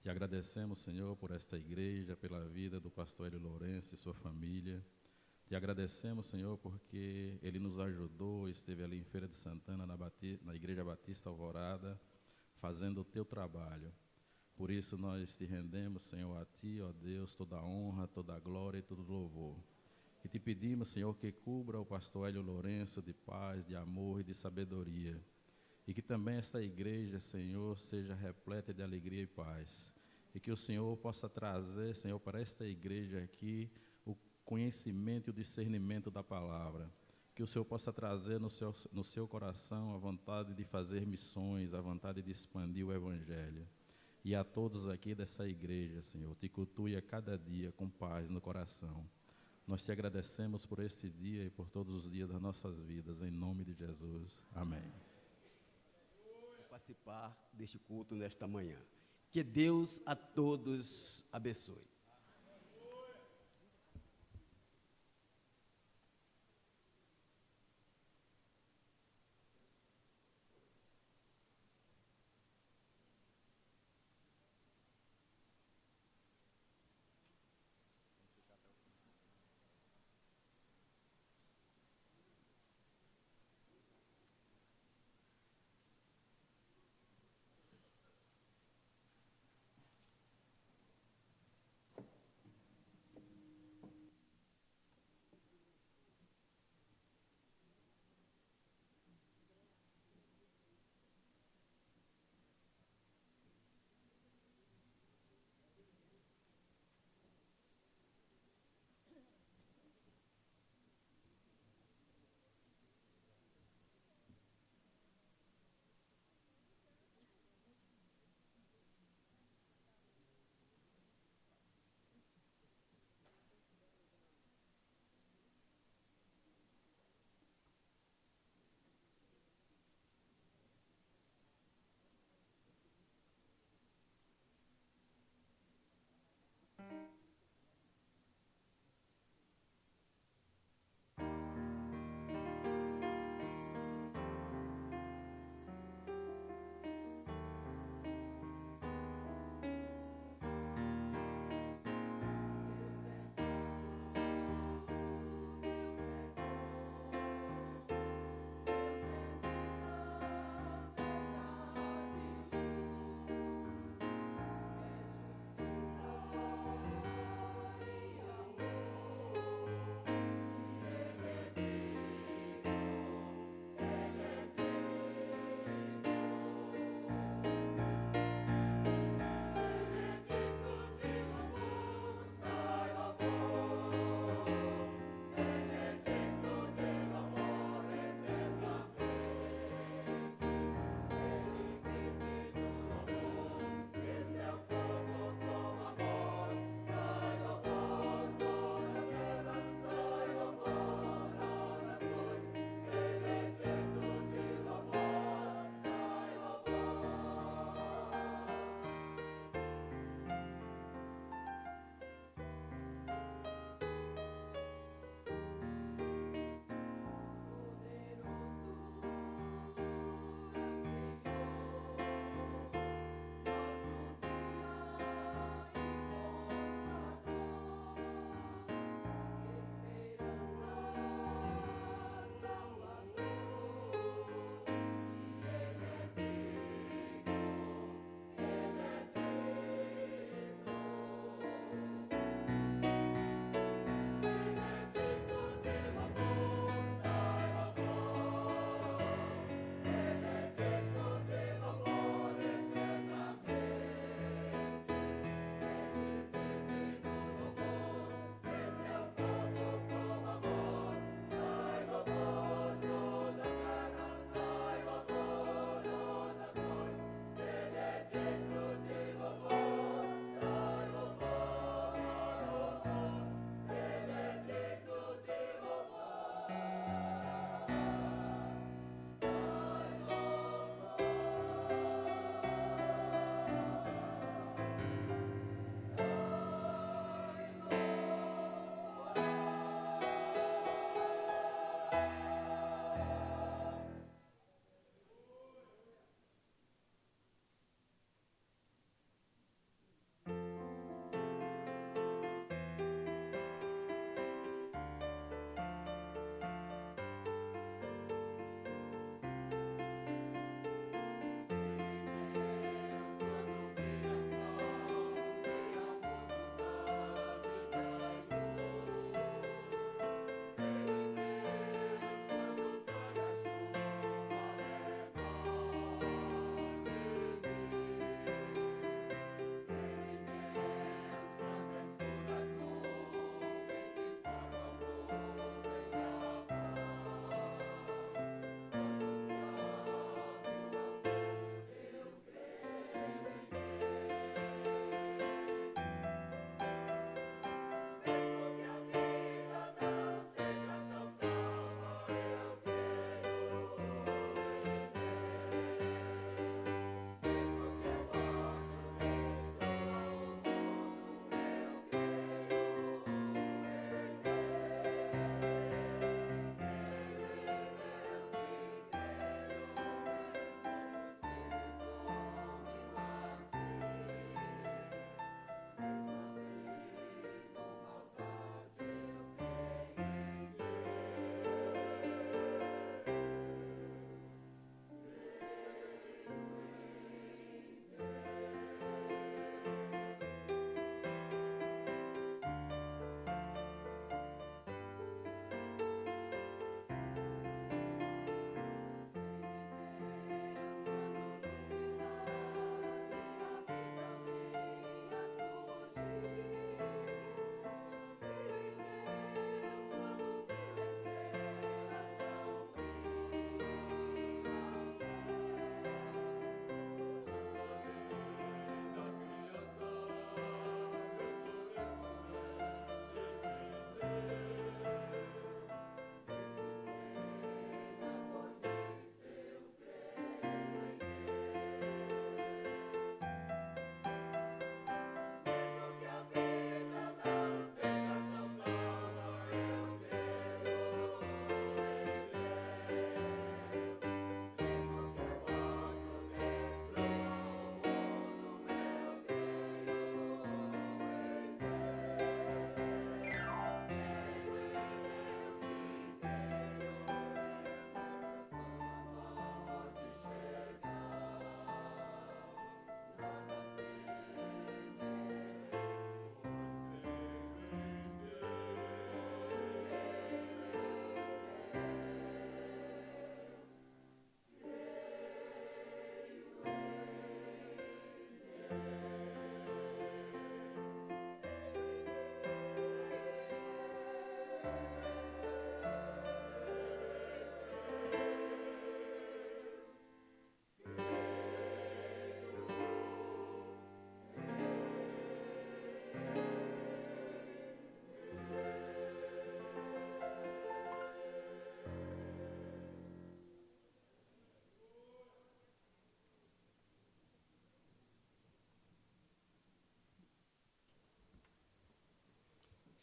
Te agradecemos, Senhor, por esta igreja, pela vida do pastor Hélio Lourenço e sua família. Te agradecemos, Senhor, porque Ele nos ajudou, esteve ali em Feira de Santana, na Igreja Batista Alvorada, fazendo o Teu trabalho. Por isso nós te rendemos, Senhor, a Ti, ó Deus, toda a honra, toda a glória e todo o louvor. E te pedimos, Senhor, que cubra o pastor Hélio Lourenço de paz, de amor e de sabedoria. E que também esta igreja, Senhor, seja repleta de alegria e paz. E que o Senhor possa trazer, Senhor, para esta igreja aqui, conhecimento e o discernimento da palavra. que o Senhor possa trazer no seu coração a vontade de fazer missões, a vontade de expandir o Evangelho. E a todos aqui dessa igreja, Senhor, te cultue a cada dia com paz no coração. Nós te agradecemos por este dia e por todos os dias das nossas vidas, em nome de Jesus. Amém. Participar deste culto nesta manhã. Que Deus a todos abençoe.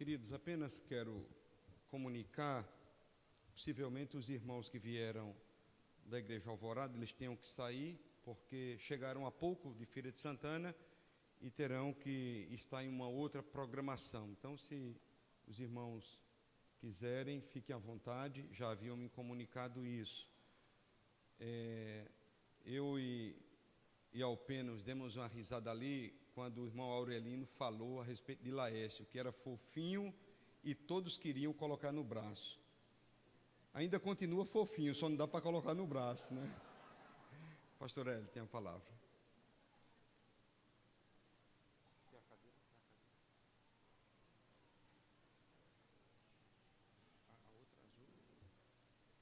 Queridos, apenas quero comunicar, possivelmente os irmãos que vieram da Igreja Alvorada, eles tenham que sair, porque chegaram há pouco de Feira de Santana e terão que estar em uma outra programação. Então, se os irmãos quiserem, fiquem à vontade, já haviam me comunicado isso. Eu e Alpenos demos uma risada ali, quando o irmão Aurelino falou a respeito de Laércio, que era fofinho e todos queriam colocar no braço. Ainda continua fofinho, só não dá para colocar no braço, né? Pastor Hélio, tem a palavra.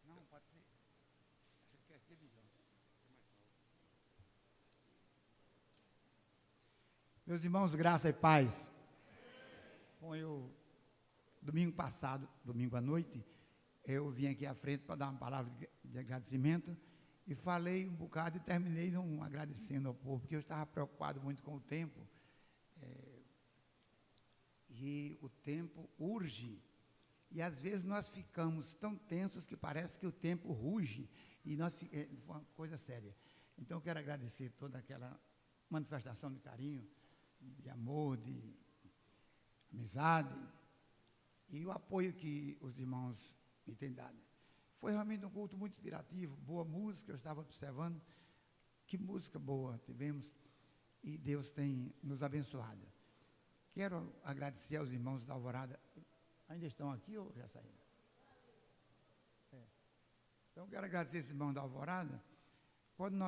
Não, pode ser. Acho que aqui é melhor. Meus irmãos, graça e paz. Bom, domingo passado, domingo à noite, eu vim aqui à frente para dar uma palavra de agradecimento e falei um bocado e terminei não agradecendo ao povo, porque eu estava preocupado muito com o tempo. E o tempo urge. E às vezes nós ficamos tão tensos que parece que o tempo ruge e é uma coisa séria. Então eu quero agradecer toda aquela manifestação de carinho, de amor, de amizade e o apoio que os irmãos me têm dado. Foi realmente um culto muito inspirativo, boa música, eu estava observando, que música boa tivemos e Deus tem nos abençoado. Quero agradecer aos irmãos da Alvorada. Ainda estão aqui ou já saíram? Então, quero agradecer esses irmãos da Alvorada. Quando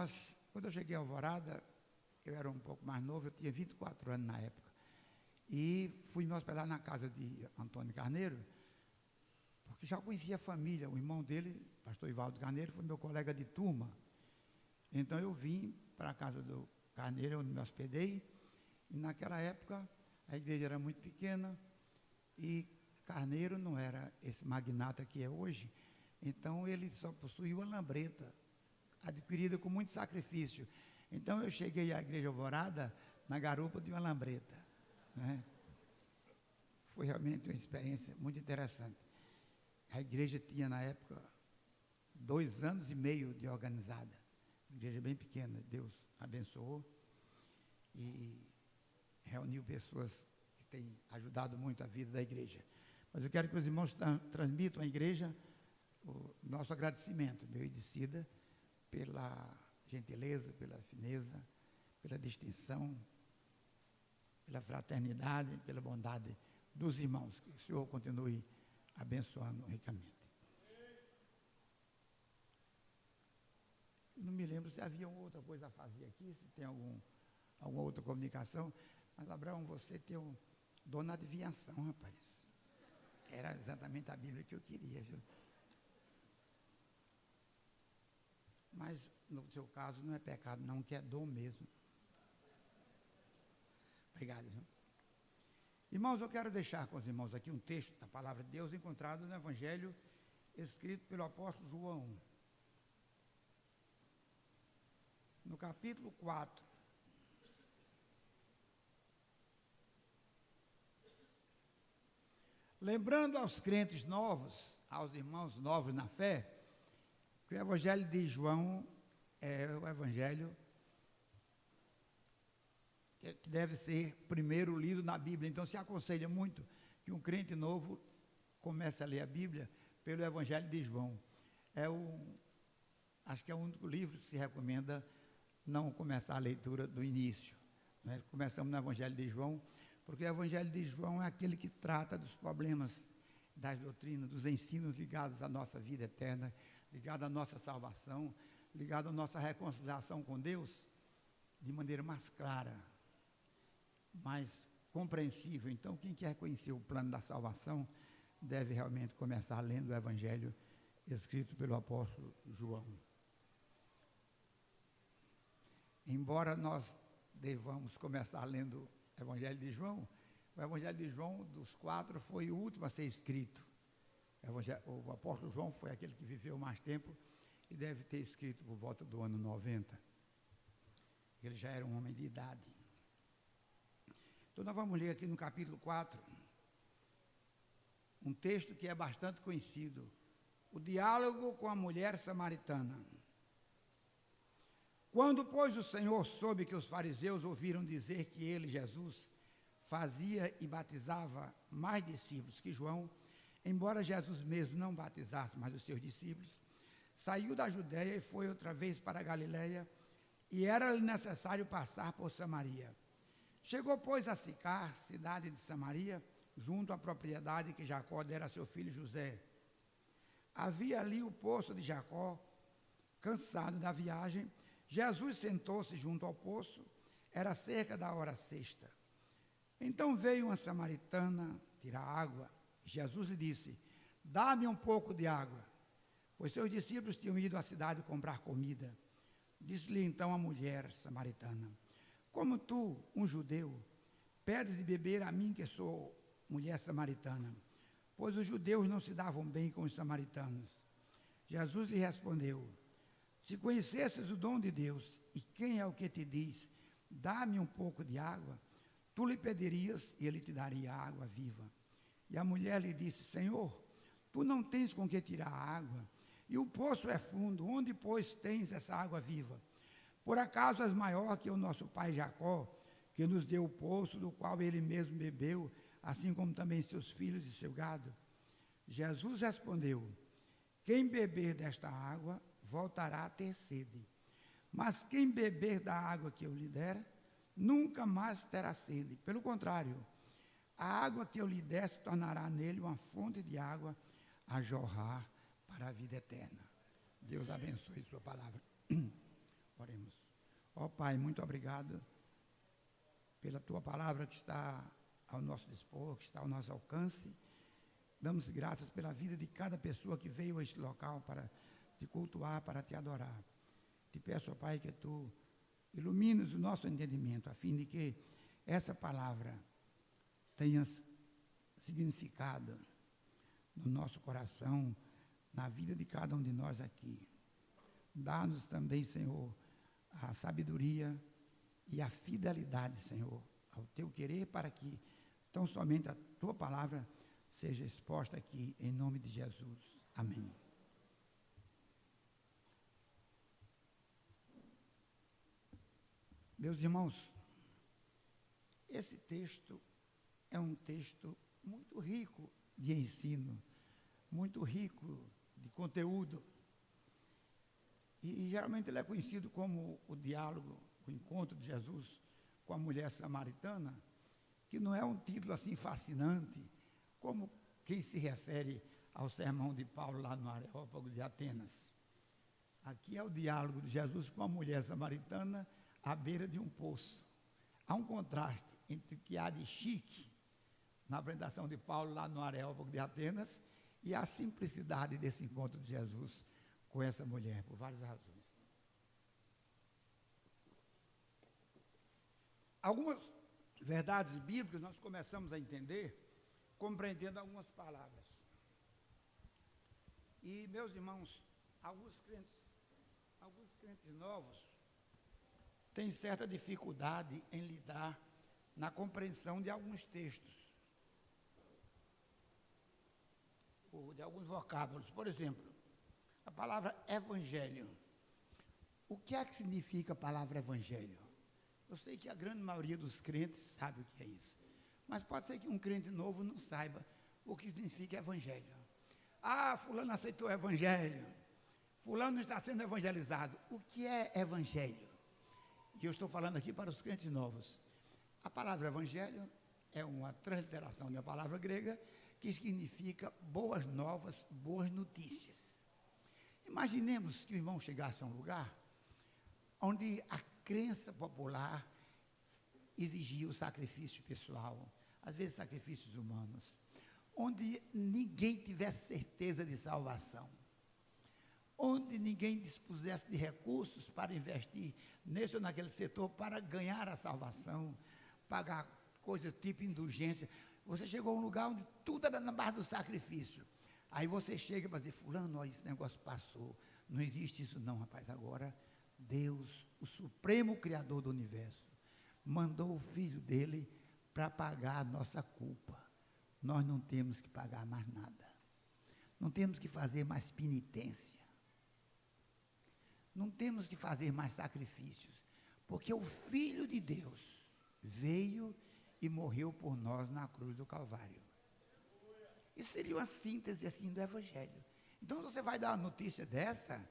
eu cheguei à Alvorada, eu era um pouco mais novo, eu tinha 24 anos na época. E fui me hospedar na casa de Antônio Carneiro, porque já conhecia a família. O irmão dele, pastor Ivaldo Carneiro, foi meu colega de turma. Então, eu vim para a casa do Carneiro, onde me hospedei. E naquela época, a igreja era muito pequena e Carneiro não era esse magnata que é hoje. Então, ele só possuía uma lambreta, adquirida com muito sacrifício. Então, eu cheguei à Igreja Alvorada na garupa de uma lambreta, né? Foi realmente uma experiência muito interessante. A igreja tinha, na época, 2 anos e meio de organizada. Uma igreja bem pequena. Deus abençoou e reuniu pessoas que têm ajudado muito a vida da igreja. Mas eu quero que os irmãos transmitam à igreja o nosso agradecimento, meu e de Cida, pela gentileza, pela fineza, pela distinção, pela fraternidade, pela bondade dos irmãos. Que o Senhor continue abençoando ricamente. Eu não me lembro se havia outra coisa a fazer aqui, se tem alguma outra comunicação, mas, Abraão, você tem um dom na adivinhação, rapaz. Era exatamente a Bíblia que eu queria, viu? Mas, no seu caso, não é pecado, não, que é dom mesmo. Obrigado, viu? Irmãos, eu quero deixar com os irmãos aqui um texto da Palavra de Deus encontrado no Evangelho escrito pelo apóstolo João. No capítulo 4. Lembrando aos crentes novos, aos irmãos novos na fé, que o Evangelho de João é o Evangelho que deve ser primeiro lido na Bíblia. Então, se aconselha muito que um crente novo comece a ler a Bíblia pelo Evangelho de João. Acho que é o único livro que se recomenda não começar a leitura do início, né? Começamos no Evangelho de João, porque o Evangelho de João é aquele que trata dos problemas, das doutrinas, dos ensinos ligados à nossa vida eterna, ligado à nossa salvação, ligado à nossa reconciliação com Deus, de maneira mais clara, mais compreensível. Então, quem quer conhecer o plano da salvação, deve realmente começar lendo o Evangelho escrito pelo apóstolo João. Embora nós devamos começar lendo o Evangelho de João, o Evangelho de João, dos 4, foi o último a ser escrito. O apóstolo João foi aquele que viveu mais tempo e deve ter escrito por volta do ano 90. Ele já era um homem de idade. Então, nós vamos ler aqui no capítulo 4, um texto que é bastante conhecido, o diálogo com a mulher samaritana. Quando, pois, o Senhor soube que os fariseus ouviram dizer que ele, Jesus, fazia e batizava mais discípulos que João, embora Jesus mesmo não batizasse mais os seus discípulos, saiu da Judéia e foi outra vez para a Galiléia, e era-lhe necessário passar por Samaria. Chegou, pois, a Sicar, cidade de Samaria, junto à propriedade que Jacó dera a seu filho José. Havia ali o poço de Jacó. Cansado da viagem, Jesus sentou-se junto ao poço, era cerca da hora sexta. Então veio uma samaritana tirar água. Jesus lhe disse: dá-me um pouco de água, pois seus discípulos tinham ido à cidade comprar comida. Disse-lhe então a mulher samaritana: como tu, um judeu, pedes de beber a mim, que sou mulher samaritana? Pois os judeus não se davam bem com os samaritanos. Jesus lhe respondeu: se conhecesses o dom de Deus, e quem é o que te diz, dá-me um pouco de água, tu lhe pedirias e ele te daria água viva. E a mulher lhe disse: Senhor, tu não tens com que tirar a água, e o poço é fundo, onde, pois, tens essa água viva? Por acaso és maior que o nosso pai Jacó, que nos deu o poço, do qual ele mesmo bebeu, assim como também seus filhos e seu gado? Jesus respondeu: quem beber desta água voltará a ter sede, mas quem beber da água que eu lhe der, nunca mais terá sede. Pelo contrário, a água que eu lhe der se tornará nele uma fonte de água a jorrar para a vida eterna. Deus abençoe sua palavra. Oremos. Ó Pai, muito obrigado pela tua palavra que está ao nosso dispor, que está ao nosso alcance. Damos graças pela vida de cada pessoa que veio a este local para te cultuar, para te adorar. Te peço, ó Pai, que tu ilumines o nosso entendimento, a fim de que essa palavra tenha significado no nosso coração, na vida de cada um de nós aqui. Dá-nos também, Senhor, a sabedoria e a fidelidade, Senhor, ao teu querer, para que tão somente a tua palavra seja exposta aqui, em nome de Jesus. Amém. Meus irmãos, esse texto é um texto muito rico de ensino, muito rico de conteúdo. E geralmente ele é conhecido como o diálogo, o encontro de Jesus com a mulher samaritana, que não é um título assim fascinante, como quem se refere ao sermão de Paulo lá no Areópago de Atenas. Aqui é o diálogo de Jesus com a mulher samaritana à beira de um poço. Há um contraste entre o que há de chique na apresentação de Paulo lá no Areópago de Atenas e a simplicidade desse encontro de Jesus com essa mulher, por várias razões. Algumas verdades bíblicas nós começamos a entender compreendendo algumas palavras. E, meus irmãos, alguns crentes novos têm certa dificuldade em lidar na compreensão de alguns textos, ou de alguns vocábulos. Por exemplo, a palavra evangelho. O que é que significa a palavra evangelho? Eu sei que a grande maioria dos crentes sabe o que é isso, mas pode ser que um crente novo não saiba o que significa evangelho. Ah, fulano aceitou o evangelho, fulano está sendo evangelizado. O que é evangelho? E eu estou falando aqui para os crentes novos. A palavra evangelho é uma transliteração de uma palavra grega que significa boas novas, boas notícias. Imaginemos que o irmão chegasse a um lugar onde a crença popular exigia o sacrifício pessoal, às vezes sacrifícios humanos, onde ninguém tivesse certeza de salvação, onde ninguém dispusesse de recursos para investir nesse ou naquele setor para ganhar a salvação, pagar coisas tipo indulgência. Você chegou a um lugar onde tudo era na base do sacrifício. Aí você chega para dizer: fulano, olha, esse negócio passou, não existe isso não, rapaz. Agora Deus, o supremo Criador do universo, mandou o Filho dele para pagar a nossa culpa, nós não temos que pagar mais nada. Não temos que fazer mais penitência. Não temos que fazer mais sacrifícios. Porque o Filho de Deus veio e morreu por nós na cruz do Calvário. Isso seria uma síntese assim do Evangelho. Então, se você vai dar uma notícia dessa,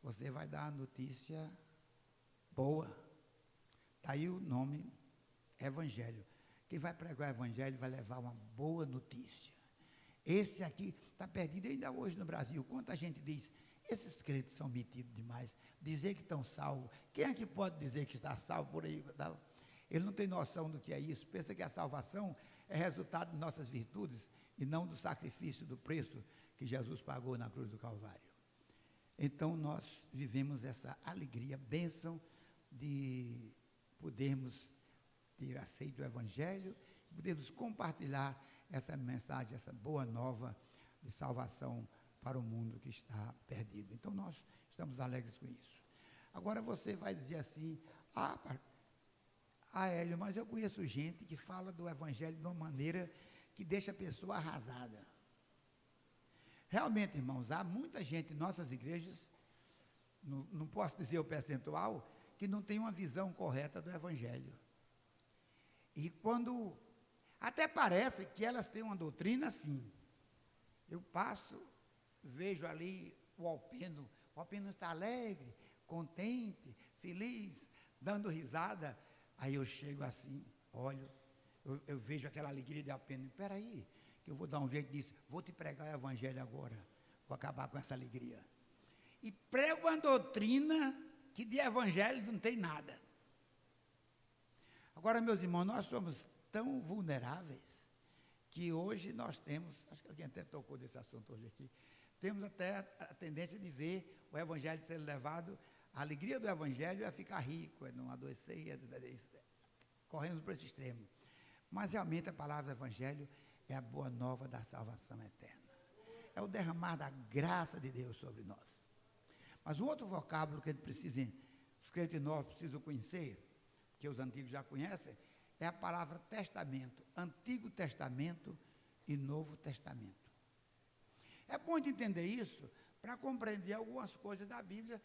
você vai dar uma notícia boa. Está aí o nome Evangelho. Quem vai pregar o Evangelho vai levar uma boa notícia. Esse aqui está perdido ainda hoje no Brasil. Quanta gente diz, esses crentes são metidos demais, dizer que estão salvos. Quem é que pode dizer que está salvo por aí? Ele não tem noção do que é isso. Pensa que a salvação é resultado de nossas virtudes e não do sacrifício, do preço que Jesus pagou na cruz do Calvário. Então, nós vivemos essa alegria, bênção de podermos ter aceito o Evangelho, podermos compartilhar essa mensagem, essa boa nova de salvação para o mundo que está perdido. Então, nós estamos alegres com isso. Agora, você vai dizer assim, Hélio, mas eu conheço gente que fala do Evangelho de uma maneira que deixa a pessoa arrasada. Realmente, irmãos, há muita gente em nossas igrejas, não posso dizer o percentual, que não tem uma visão correta do Evangelho. E quando, até parece que elas têm uma doutrina assim. Eu passo, vejo ali o Alpeno está alegre, contente, feliz, dando risada. Aí eu chego assim, olho, eu vejo aquela alegria de Alpeno. Espera aí, que eu vou dar um jeito disso. Vou te pregar o Evangelho agora. Vou acabar com essa alegria. E prego uma doutrina que de Evangelho não tem nada. Agora, meus irmãos, nós somos tão vulneráveis que hoje nós temos, acho que alguém até tocou desse assunto hoje aqui, temos até a tendência de ver o Evangelho ser levado, a alegria do Evangelho é ficar rico, é não adoecer, correndo para esse extremo. Mas realmente a palavra do Evangelho é a boa nova da salvação eterna. É o derramar da graça de Deus sobre nós. Mas um outro vocábulo que os crentes novos precisam conhecer, que os antigos já conhecem, é a palavra testamento, Antigo Testamento e Novo Testamento. É bom de entender isso para compreender algumas coisas da Bíblia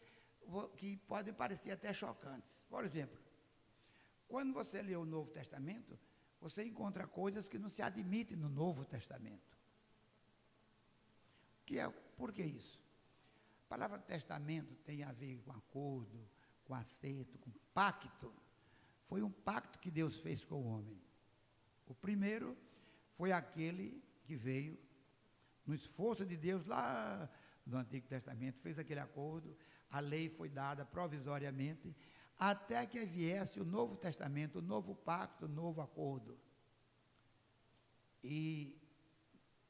que podem parecer até chocantes. Por exemplo, quando você lê o Novo Testamento, você encontra coisas que não se admitem no Novo Testamento. Por que isso? A palavra testamento tem a ver com acordo, com acerto, com pacto. Foi um pacto que Deus fez com o homem. O primeiro foi aquele que veio no esforço de Deus lá no Antigo Testamento, fez aquele acordo, a lei foi dada provisoriamente, até que viesse o Novo Testamento, o novo pacto, o novo acordo. E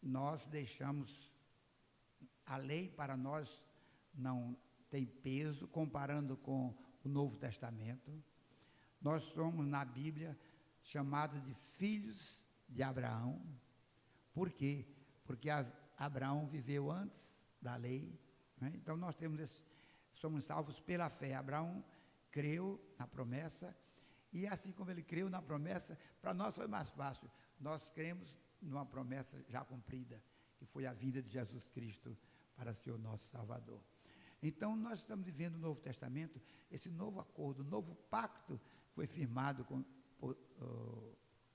nós deixamos, a lei para nós não tem peso, comparando com o Novo Testamento. Nós somos, na Bíblia, chamados de filhos de Abraão. Por quê? Porque Abraão viveu antes da lei, né? Então nós somos salvos pela fé. Abraão creu na promessa, e assim como ele creu na promessa, para nós foi mais fácil. Nós cremos numa promessa já cumprida, que foi a vinda de Jesus Cristo para ser o nosso Salvador. Então nós estamos vivendo o Novo Testamento, esse novo acordo, o novo pacto foi firmado,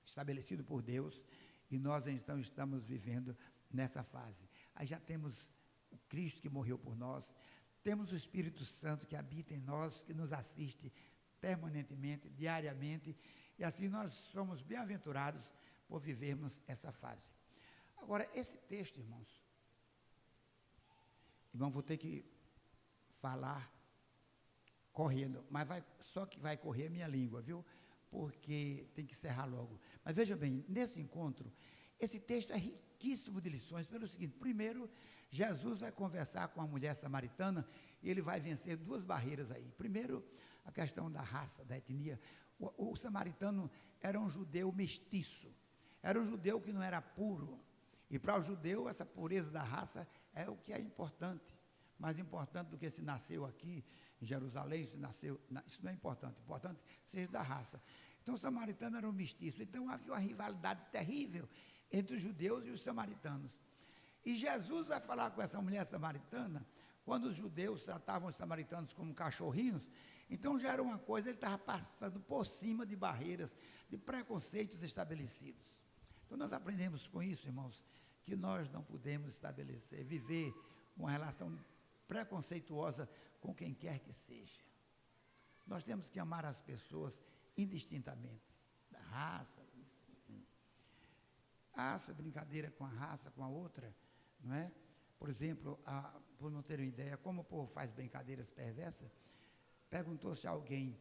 estabelecido por Deus, e nós então estamos vivendo nessa fase. Aí já temos o Cristo que morreu por nós, temos o Espírito Santo que habita em nós, que nos assiste permanentemente, diariamente, e assim nós somos bem-aventurados por vivermos essa fase. Agora, esse texto, irmãos, vou ter que falar correndo, mas só que vai correr a minha língua, viu? Porque tem que encerrar logo. Mas veja bem, nesse encontro, esse texto é riquíssimo de lições, pelo seguinte: primeiro, Jesus vai conversar com a mulher samaritana e ele vai vencer duas barreiras aí. Primeiro, a questão da raça, da etnia. O samaritano era um judeu mestiço, era um judeu que não era puro, e para o judeu essa pureza da raça é o que é importante, mais importante do que se nasceu aqui em Jerusalém, se nasceu, isso não é importante, importante seja da raça. Então o samaritano era um mestiço, então havia uma rivalidade terrível entre os judeus e os samaritanos. E Jesus vai falar com essa mulher samaritana, quando os judeus tratavam os samaritanos como cachorrinhos, então já era uma coisa, ele estava passando por cima de barreiras, de preconceitos estabelecidos. Então nós aprendemos com isso, irmãos, que nós não podemos estabelecer, viver uma relação preconceituosa com quem quer que seja. Nós temos que amar as pessoas indistintamente, da raça, essa brincadeira com a raça, com a outra, não é? Por exemplo, por não ter uma ideia, como o povo faz brincadeiras perversas, perguntou-se a alguém,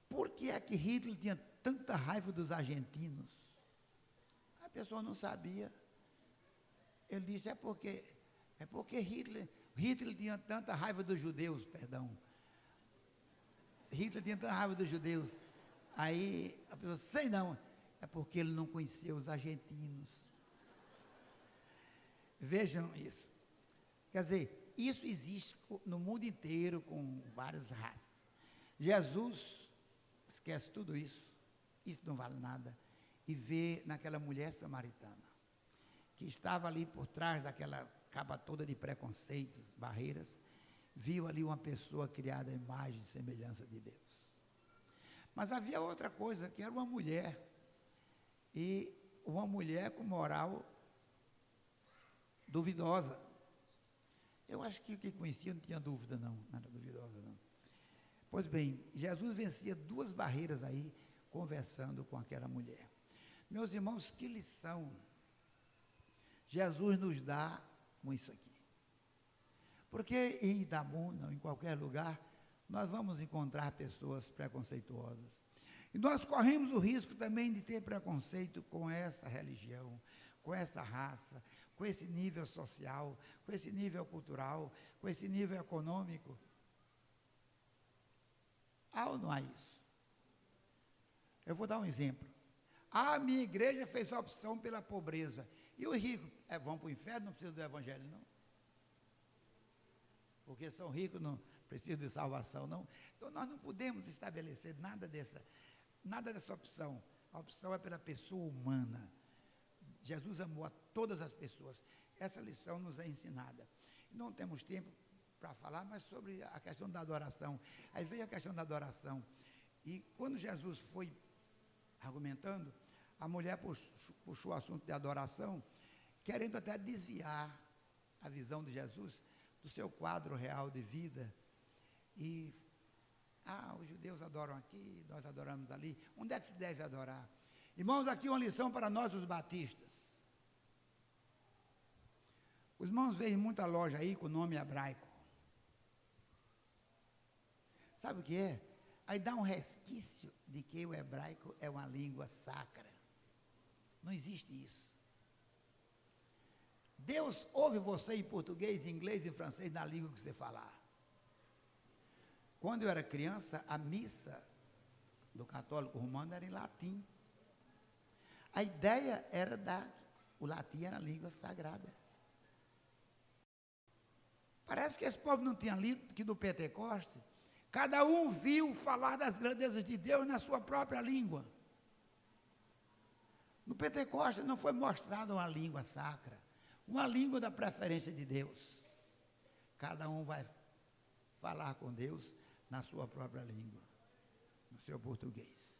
por que é que Hitler tinha tanta raiva dos argentinos? A pessoa não sabia. Ele disse, é porque Hitler tinha tanta raiva dos judeus, perdão. Hitler tinha tanta raiva dos judeus. Aí a pessoa, sei não, é porque ele não conhecia os argentinos. Vejam isso. Quer dizer, isso existe no mundo inteiro com várias raças. Jesus esquece tudo isso, isso não vale nada, e vê naquela mulher samaritana, que estava ali por trás daquela capa toda de preconceitos, barreiras, viu ali uma pessoa criada à imagem e semelhança de Deus. Mas havia outra coisa, que era uma mulher, e uma mulher com moral duvidosa. Eu acho que o que conhecia não tinha dúvida não, nada duvidosa não. Pois bem, Jesus vencia duas barreiras aí, conversando com aquela mulher. Meus irmãos, que lição Jesus nos dá com isso aqui. Porque em Itabuna, em qualquer lugar, nós vamos encontrar pessoas preconceituosas. E nós corremos o risco também de ter preconceito com essa religião, com essa raça, com esse nível social, com esse nível cultural, com esse nível econômico. Há ou não há isso? Eu vou dar um exemplo. A minha igreja fez a opção pela pobreza. E os ricos vão para o inferno, não precisam do evangelho, não? Porque são ricos, não precisam de salvação, não? Então nós não podemos estabelecer nada dessa opção. A opção é pela pessoa humana. Jesus amou a todas as pessoas. Essa lição nos é ensinada. Não temos tempo para falar, mas sobre a questão da adoração. Aí veio a questão da adoração. E quando Jesus foi argumentando, a mulher puxou o assunto de adoração, querendo até desviar a visão de Jesus do seu quadro real de vida. E, os judeus adoram aqui, nós adoramos ali. Onde é que se deve adorar? Irmãos, aqui uma lição para nós, os batistas. Os irmãos veem muita loja aí com nome hebraico. Sabe o que é? Aí dá um resquício de que o hebraico é uma língua sacra. Não existe isso. Deus ouve você em português, em inglês, em francês, na língua que você falar. Quando eu era criança, a missa do católico romano era em latim. A ideia era o latim era a língua sagrada. Parece que esse povo não tinha lido que no Pentecoste, cada um viu falar das grandezas de Deus na sua própria língua. No Pentecoste não foi mostrada uma língua sacra, uma língua da preferência de Deus. Cada um vai falar com Deus na sua própria língua, no seu português.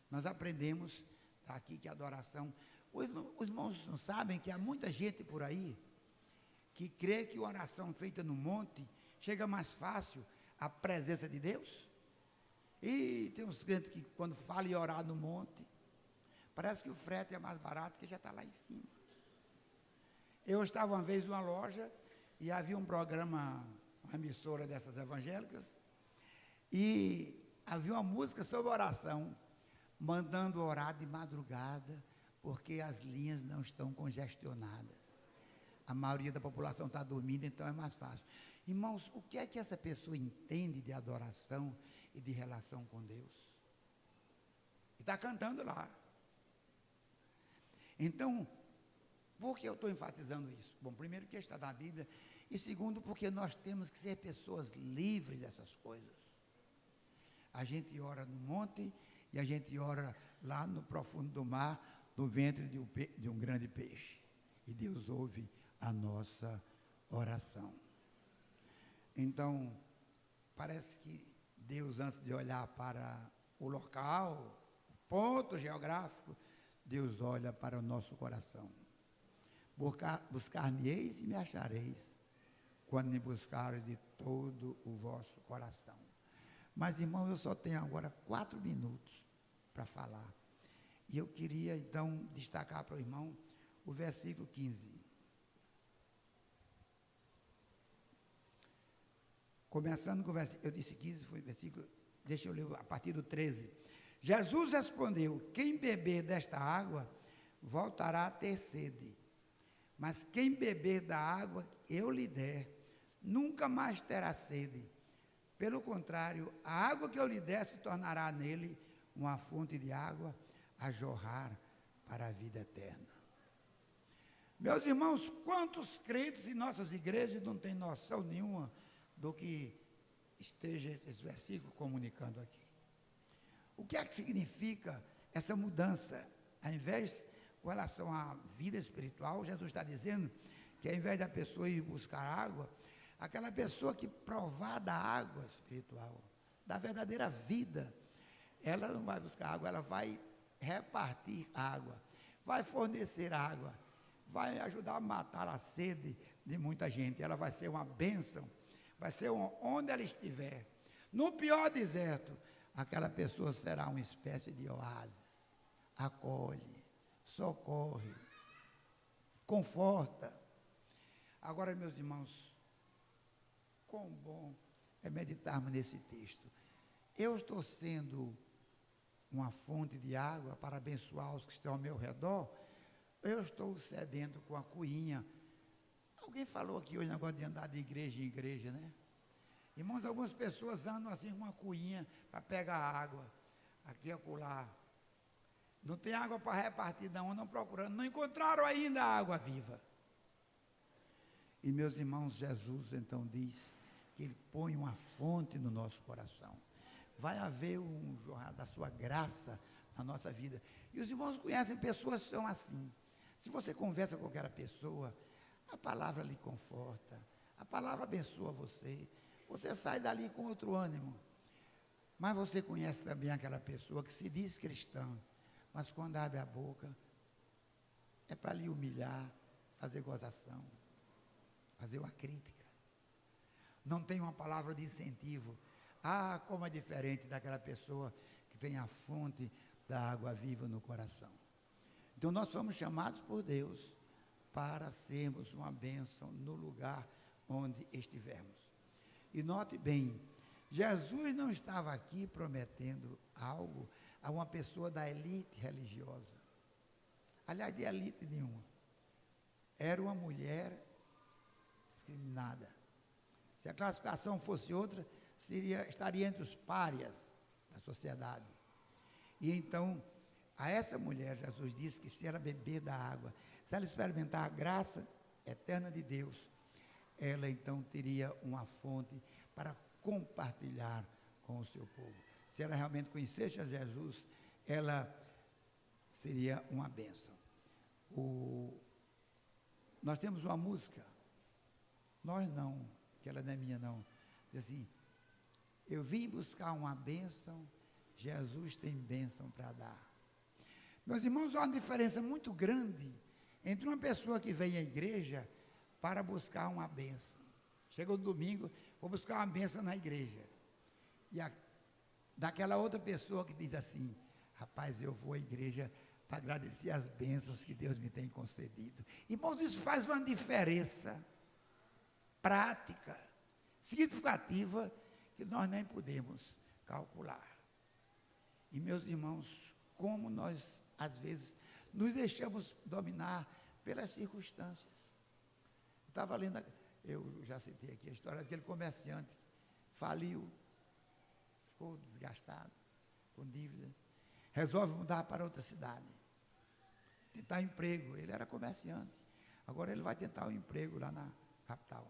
Nós aprendemos aqui que a adoração... Os irmãos não sabem que há muita gente por aí que crê que a oração feita no monte chega mais fácil à presença de Deus. E tem uns crentes que quando falam em orar no monte, parece que o frete é mais barato que já está lá em cima. Eu estava uma vez numa loja e havia um programa, uma emissora dessas evangélicas, e havia uma música sobre oração, mandando orar de madrugada, porque as linhas não estão congestionadas. A maioria da população está dormindo, então é mais fácil. Irmãos, o que é que essa pessoa entende de adoração e de relação com Deus? Está cantando lá. Então, por que eu estou enfatizando isso? Bom, primeiro que está na Bíblia, e segundo porque nós temos que ser pessoas livres dessas coisas. A gente ora no monte, e a gente ora lá no profundo do mar, no ventre de um grande peixe. E Deus ouve a nossa oração. Então, parece que Deus, antes de olhar para o local, o ponto geográfico, Deus olha para o nosso coração. Buscar-me-eis e me achareis, quando me buscares de todo o vosso coração. Mas, irmão, eu só tenho agora 4 minutos para falar. E eu queria, então, destacar para o irmão o versículo 15. Começando com o versículo, eu disse 15, foi o versículo, deixa eu ler a partir do 13. Jesus respondeu: quem beber desta água voltará a ter sede, mas quem beber da água eu lhe der, nunca mais terá sede. Pelo contrário, a água que eu lhe der se tornará nele uma fonte de água a jorrar para a vida eterna. Meus irmãos, quantos crentes em nossas igrejas não têm noção nenhuma do que esteja esse versículo comunicando aqui? O que é que significa essa mudança? Ao invés, com relação à vida espiritual, Jesus está dizendo que ao invés da pessoa ir buscar água, aquela pessoa que provar da água espiritual, da verdadeira vida, ela não vai buscar água, ela vai repartir água, vai fornecer água, vai ajudar a matar a sede de muita gente. Ela vai ser uma bênção, vai ser onde ela estiver. No pior deserto, aquela pessoa será uma espécie de oásis, acolhe, socorre, conforta. Agora, meus irmãos, quão bom é meditarmos nesse texto. Eu estou sendo uma fonte de água para abençoar os que estão ao meu redor. Eu estou sedento com a cuinha. Alguém falou aqui hoje o negócio de andar de igreja em igreja, né? Irmãos, algumas pessoas andam assim com uma cuinha para pegar água, aqui e acolá. Não tem água para repartir, não, andam procurando, não encontraram ainda a água viva. E meus irmãos, Jesus então diz que Ele põe uma fonte no nosso coração. Vai haver um jorrar da sua graça na nossa vida. E os irmãos conhecem pessoas que são assim. Se você conversa com aquela pessoa, a palavra lhe conforta, a palavra abençoa você, você sai dali com outro ânimo. Mas você conhece também aquela pessoa que se diz cristã, mas quando abre a boca, é para lhe humilhar, fazer gozação, fazer uma crítica. Não tem uma palavra de incentivo. Ah, como é diferente daquela pessoa que tem a fonte da água viva no coração. Então nós somos chamados por Deus para sermos uma bênção no lugar onde estivermos. E note bem, Jesus não estava aqui prometendo algo a uma pessoa da elite religiosa. Aliás, de elite nenhuma. Era uma mulher discriminada. Se a classificação fosse outra, estaria entre os párias da sociedade. E então, a essa mulher, Jesus disse que se ela beber da água, se ela experimentar a graça eterna de Deus, ela então teria uma fonte para compartilhar com o seu povo. Se ela realmente conhecesse a Jesus, ela seria uma bênção. Nós temos uma música, nós não, que ela não é minha não, diz assim: eu vim buscar uma bênção, Jesus tem bênção para dar. Meus irmãos, há uma diferença muito grande entre uma pessoa que vem à igreja para buscar uma bênção. Chega o domingo, vou buscar uma bênção na igreja. E daquela outra pessoa que diz assim: rapaz, eu vou à igreja para agradecer as bênçãos que Deus me tem concedido. Irmãos, isso faz uma diferença prática, significativa, que nós nem podemos calcular. E, meus irmãos, como nós, às vezes, nos deixamos dominar pelas circunstâncias. Eu estava lendo, eu já citei aqui a história daquele comerciante, faliu, ficou desgastado, com dívida, resolve mudar para outra cidade, tentar emprego. Ele era comerciante, agora ele vai tentar um emprego lá na capital.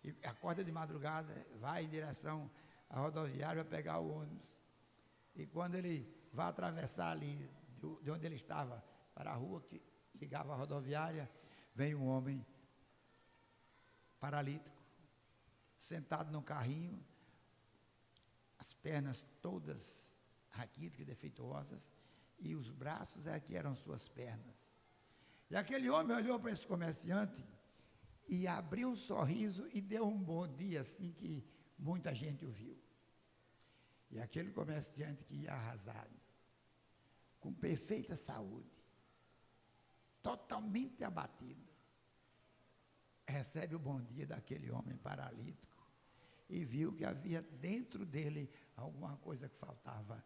E acorda de madrugada, vai em direção à rodoviária para pegar o ônibus. E quando ele vai atravessar ali, de onde ele estava, para a rua que ligava à rodoviária, veio um homem paralítico, sentado num carrinho, as pernas todas raquíticas, defeituosas, e os braços que eram suas pernas. E aquele homem olhou para esse comerciante e abriu um sorriso e deu um bom dia, assim que muita gente o viu. E aquele comerciante que ia arrasado, com perfeita saúde, totalmente abatido, recebe o bom dia daquele homem paralítico e viu que havia dentro dele alguma coisa que faltava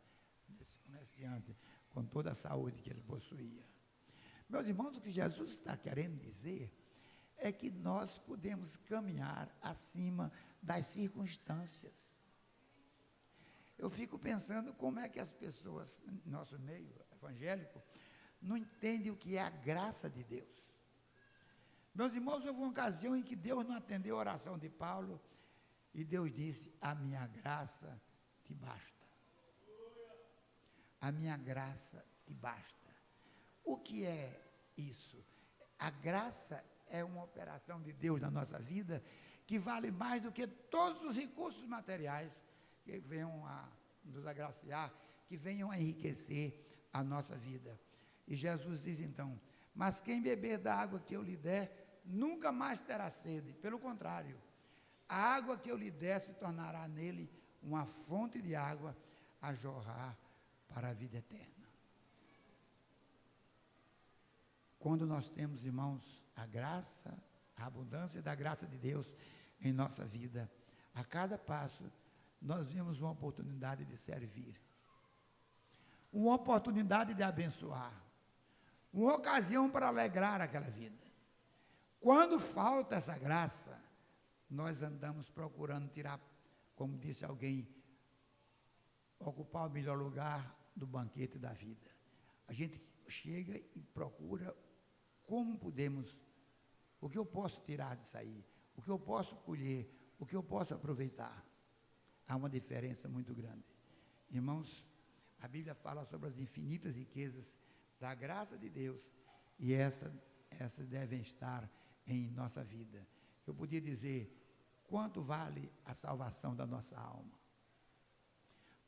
nesse comerciante, com toda a saúde que ele possuía. Meus irmãos, o que Jesus está querendo dizer é que nós podemos caminhar acima das circunstâncias. Eu fico pensando como é que as pessoas, no nosso meio evangélico, não entendem o que é a graça de Deus. Meus irmãos, houve uma ocasião em que Deus não atendeu a oração de Paulo e Deus disse: a minha graça te basta. A minha graça te basta. O que é isso? A graça é uma operação de Deus na nossa vida que vale mais do que todos os recursos materiais que venham a nos agraciar, que venham a enriquecer a nossa vida. E Jesus diz então: mas quem beber da água que eu lhe der, nunca mais terá sede. Pelo contrário, a água que eu lhe der se tornará nele uma fonte de água a jorrar para a vida eterna. Quando nós temos, irmãos, a graça, a abundância da graça de Deus em nossa vida, a cada passo nós vemos uma oportunidade de servir, uma oportunidade de abençoar, uma ocasião para alegrar aquela vida. Quando falta essa graça, nós andamos procurando tirar, como disse alguém, ocupar o melhor lugar do banquete da vida. A gente chega e procura como podemos, o que eu posso tirar disso aí, o que eu posso colher, o que eu posso aproveitar. Há uma diferença muito grande. Irmãos, a Bíblia fala sobre as infinitas riquezas da graça de Deus e essas devem estar em nossa vida. Eu podia dizer, quanto vale a salvação da nossa alma?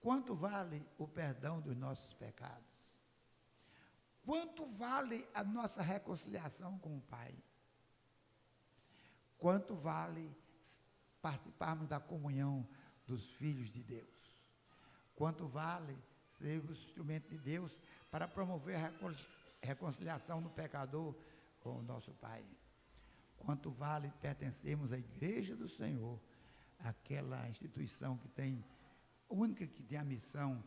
Quanto vale o perdão dos nossos pecados? Quanto vale a nossa reconciliação com o Pai? Quanto vale participarmos da comunhão dos filhos de Deus? Quanto vale sermos instrumento de Deus para promover a reconciliação do pecador com o nosso Pai? Quanto vale pertencermos à Igreja do Senhor, aquela instituição que tem, única que tem a missão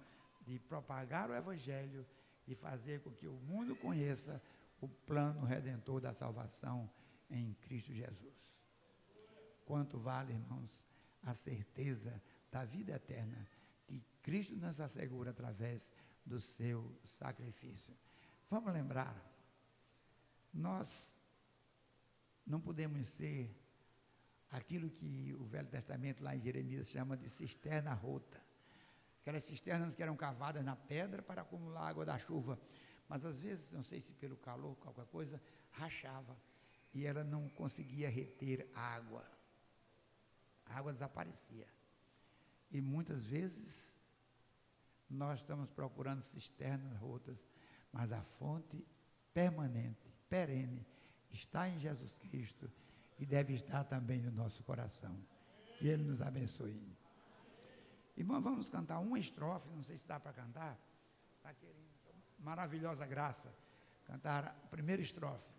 de propagar o Evangelho e fazer com que o mundo conheça o plano redentor da salvação em Cristo Jesus. Quanto vale, irmãos, a certeza da vida eterna que Cristo nos assegura através do seu sacrifício. Vamos lembrar, nós não podemos ser aquilo que o Velho Testamento lá em Jeremias chama de cisterna rota. Aquelas cisternas que eram cavadas na pedra para acumular água da chuva, mas às vezes, não sei se pelo calor, qualquer coisa, rachava e ela não conseguia reter água. A água desaparecia. E muitas vezes nós estamos procurando cisternas rotas, mas a fonte permanente, perene, está em Jesus Cristo e deve estar também no nosso coração. Que Ele nos abençoe. Irmão, vamos cantar uma estrofe, não sei se dá para cantar. Está querendo, maravilhosa graça. Cantar a primeira estrofe.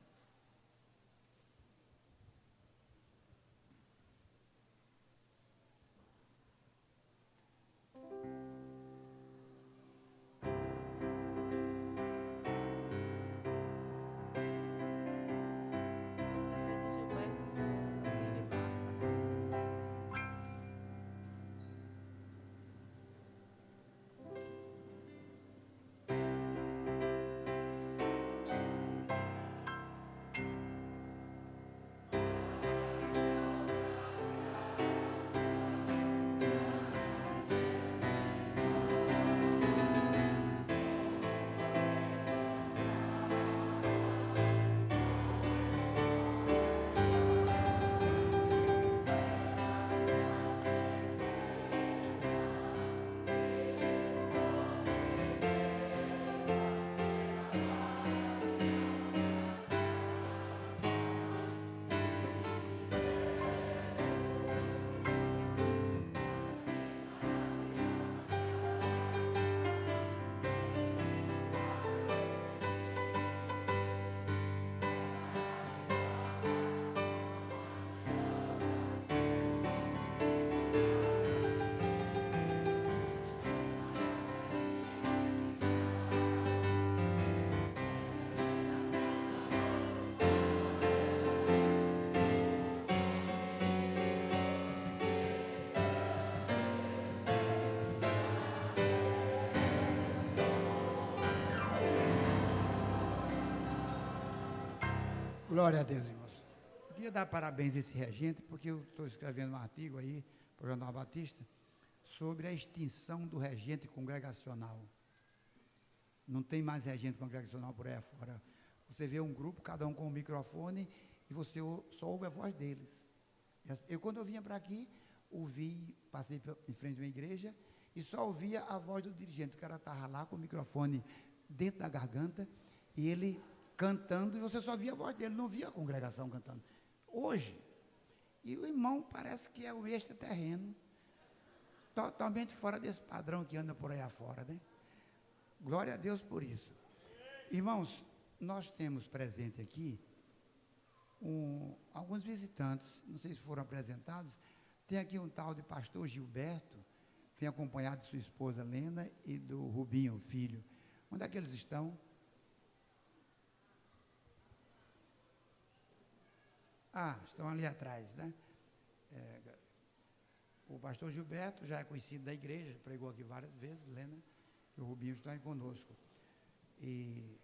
Glória a Deus, irmãos. Eu queria dar parabéns a esse regente, porque eu estou escrevendo um artigo aí para o Jornal Batista sobre a extinção do regente congregacional. Não tem mais regente congregacional por aí afora. Você vê um grupo, cada um com um microfone, e você só ouve a voz deles. Quando eu vinha para aqui, passei em frente a uma igreja, e só ouvia a voz do dirigente. O cara estava lá com o microfone dentro da garganta, e ele cantando, e você só via a voz dele, não via a congregação cantando. Hoje, e o irmão parece que é o extraterreno, totalmente fora desse padrão que anda por aí afora, né? Glória a Deus por isso. Irmãos, nós temos presente aqui alguns visitantes, não sei se foram apresentados. Tem aqui um tal de pastor Gilberto, vem acompanhado de sua esposa Lena e do Rubinho, filho. Onde é que eles estão? Estão ali atrás, né? O pastor Gilberto já é conhecido da igreja, pregou aqui várias vezes, Lena e o Rubinho estão aí conosco. E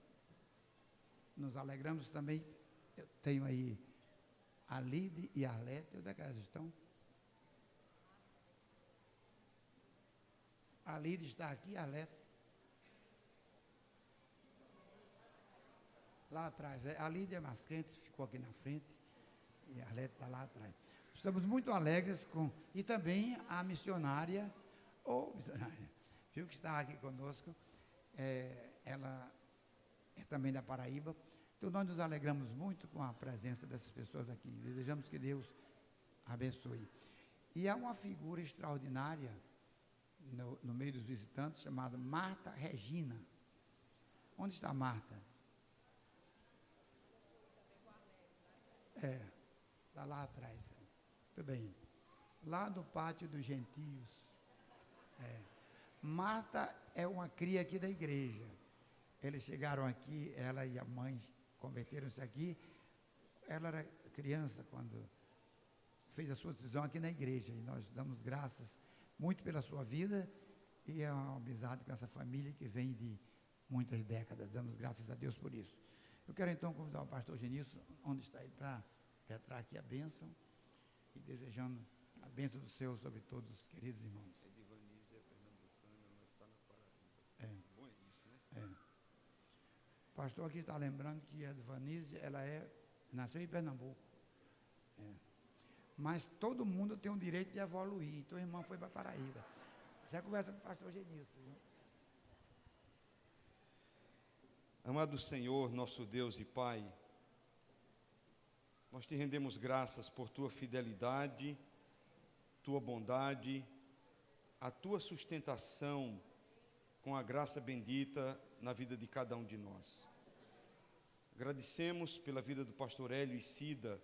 nos alegramos também. Eu tenho aí a Lide e a Arlete. Onde é que elas estão? A Lide está aqui, a Arlete lá atrás. A Lide é mais crente, ficou aqui na frente, e a Arlete está lá atrás. Estamos muito alegres e também a missionária, viu, que está aqui conosco, ela é também da Paraíba. Então, nós nos alegramos muito com a presença dessas pessoas aqui. Desejamos que Deus abençoe. E há uma figura extraordinária no meio dos visitantes, chamada Marta Regina. Onde está Marta? Está lá atrás. Muito bem. Lá do pátio dos gentios. Marta é uma cria aqui da igreja. Eles chegaram aqui, ela e a mãe converteram-se aqui. Ela era criança quando fez a sua decisão aqui na igreja, e nós damos graças muito pela sua vida, e é uma amizade com essa família que vem de muitas décadas. Damos graças a Deus por isso. Eu quero então convidar o pastor Genilson, onde está ele, para retrar aqui a bênção, e desejando a bênção do Senhor sobre todos os queridos irmãos. Edvanise é pernambucana, mas está na Paraíba. Bom isso, né? O pastor aqui está lembrando que a Edvanise, ela nasceu em Pernambuco. Mas todo mundo tem o direito de evoluir. Então, a irmã foi para Paraíba. Essa é a conversa com o pastor Genilson. Amado Senhor, nosso Deus e Pai, nós te rendemos graças por tua fidelidade, tua bondade, a tua sustentação com a graça bendita na vida de cada um de nós. Agradecemos pela vida do pastor Hélio e Cida,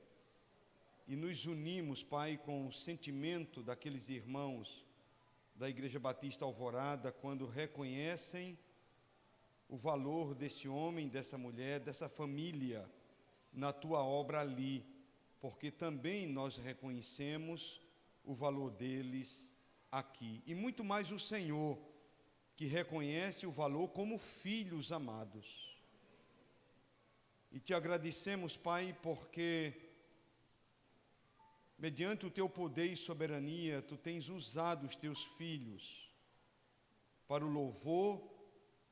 e nos unimos, Pai, com o sentimento daqueles irmãos da Igreja Batista Alvorada, quando reconhecem o valor desse homem, dessa mulher, dessa família, na tua obra ali, porque também nós reconhecemos o valor deles aqui. E muito mais o Senhor, que reconhece o valor como filhos amados. E te agradecemos, Pai, porque mediante o teu poder e soberania, tu tens usado os teus filhos para o louvor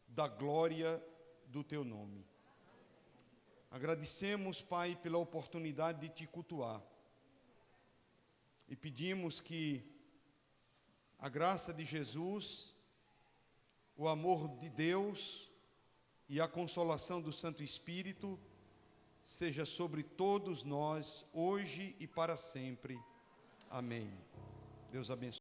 da glória do teu nome. Agradecemos, Pai, pela oportunidade de te cultuar. E pedimos que a graça de Jesus, o amor de Deus e a consolação do Santo Espírito seja sobre todos nós, hoje e para sempre. Amém. Deus abençoe.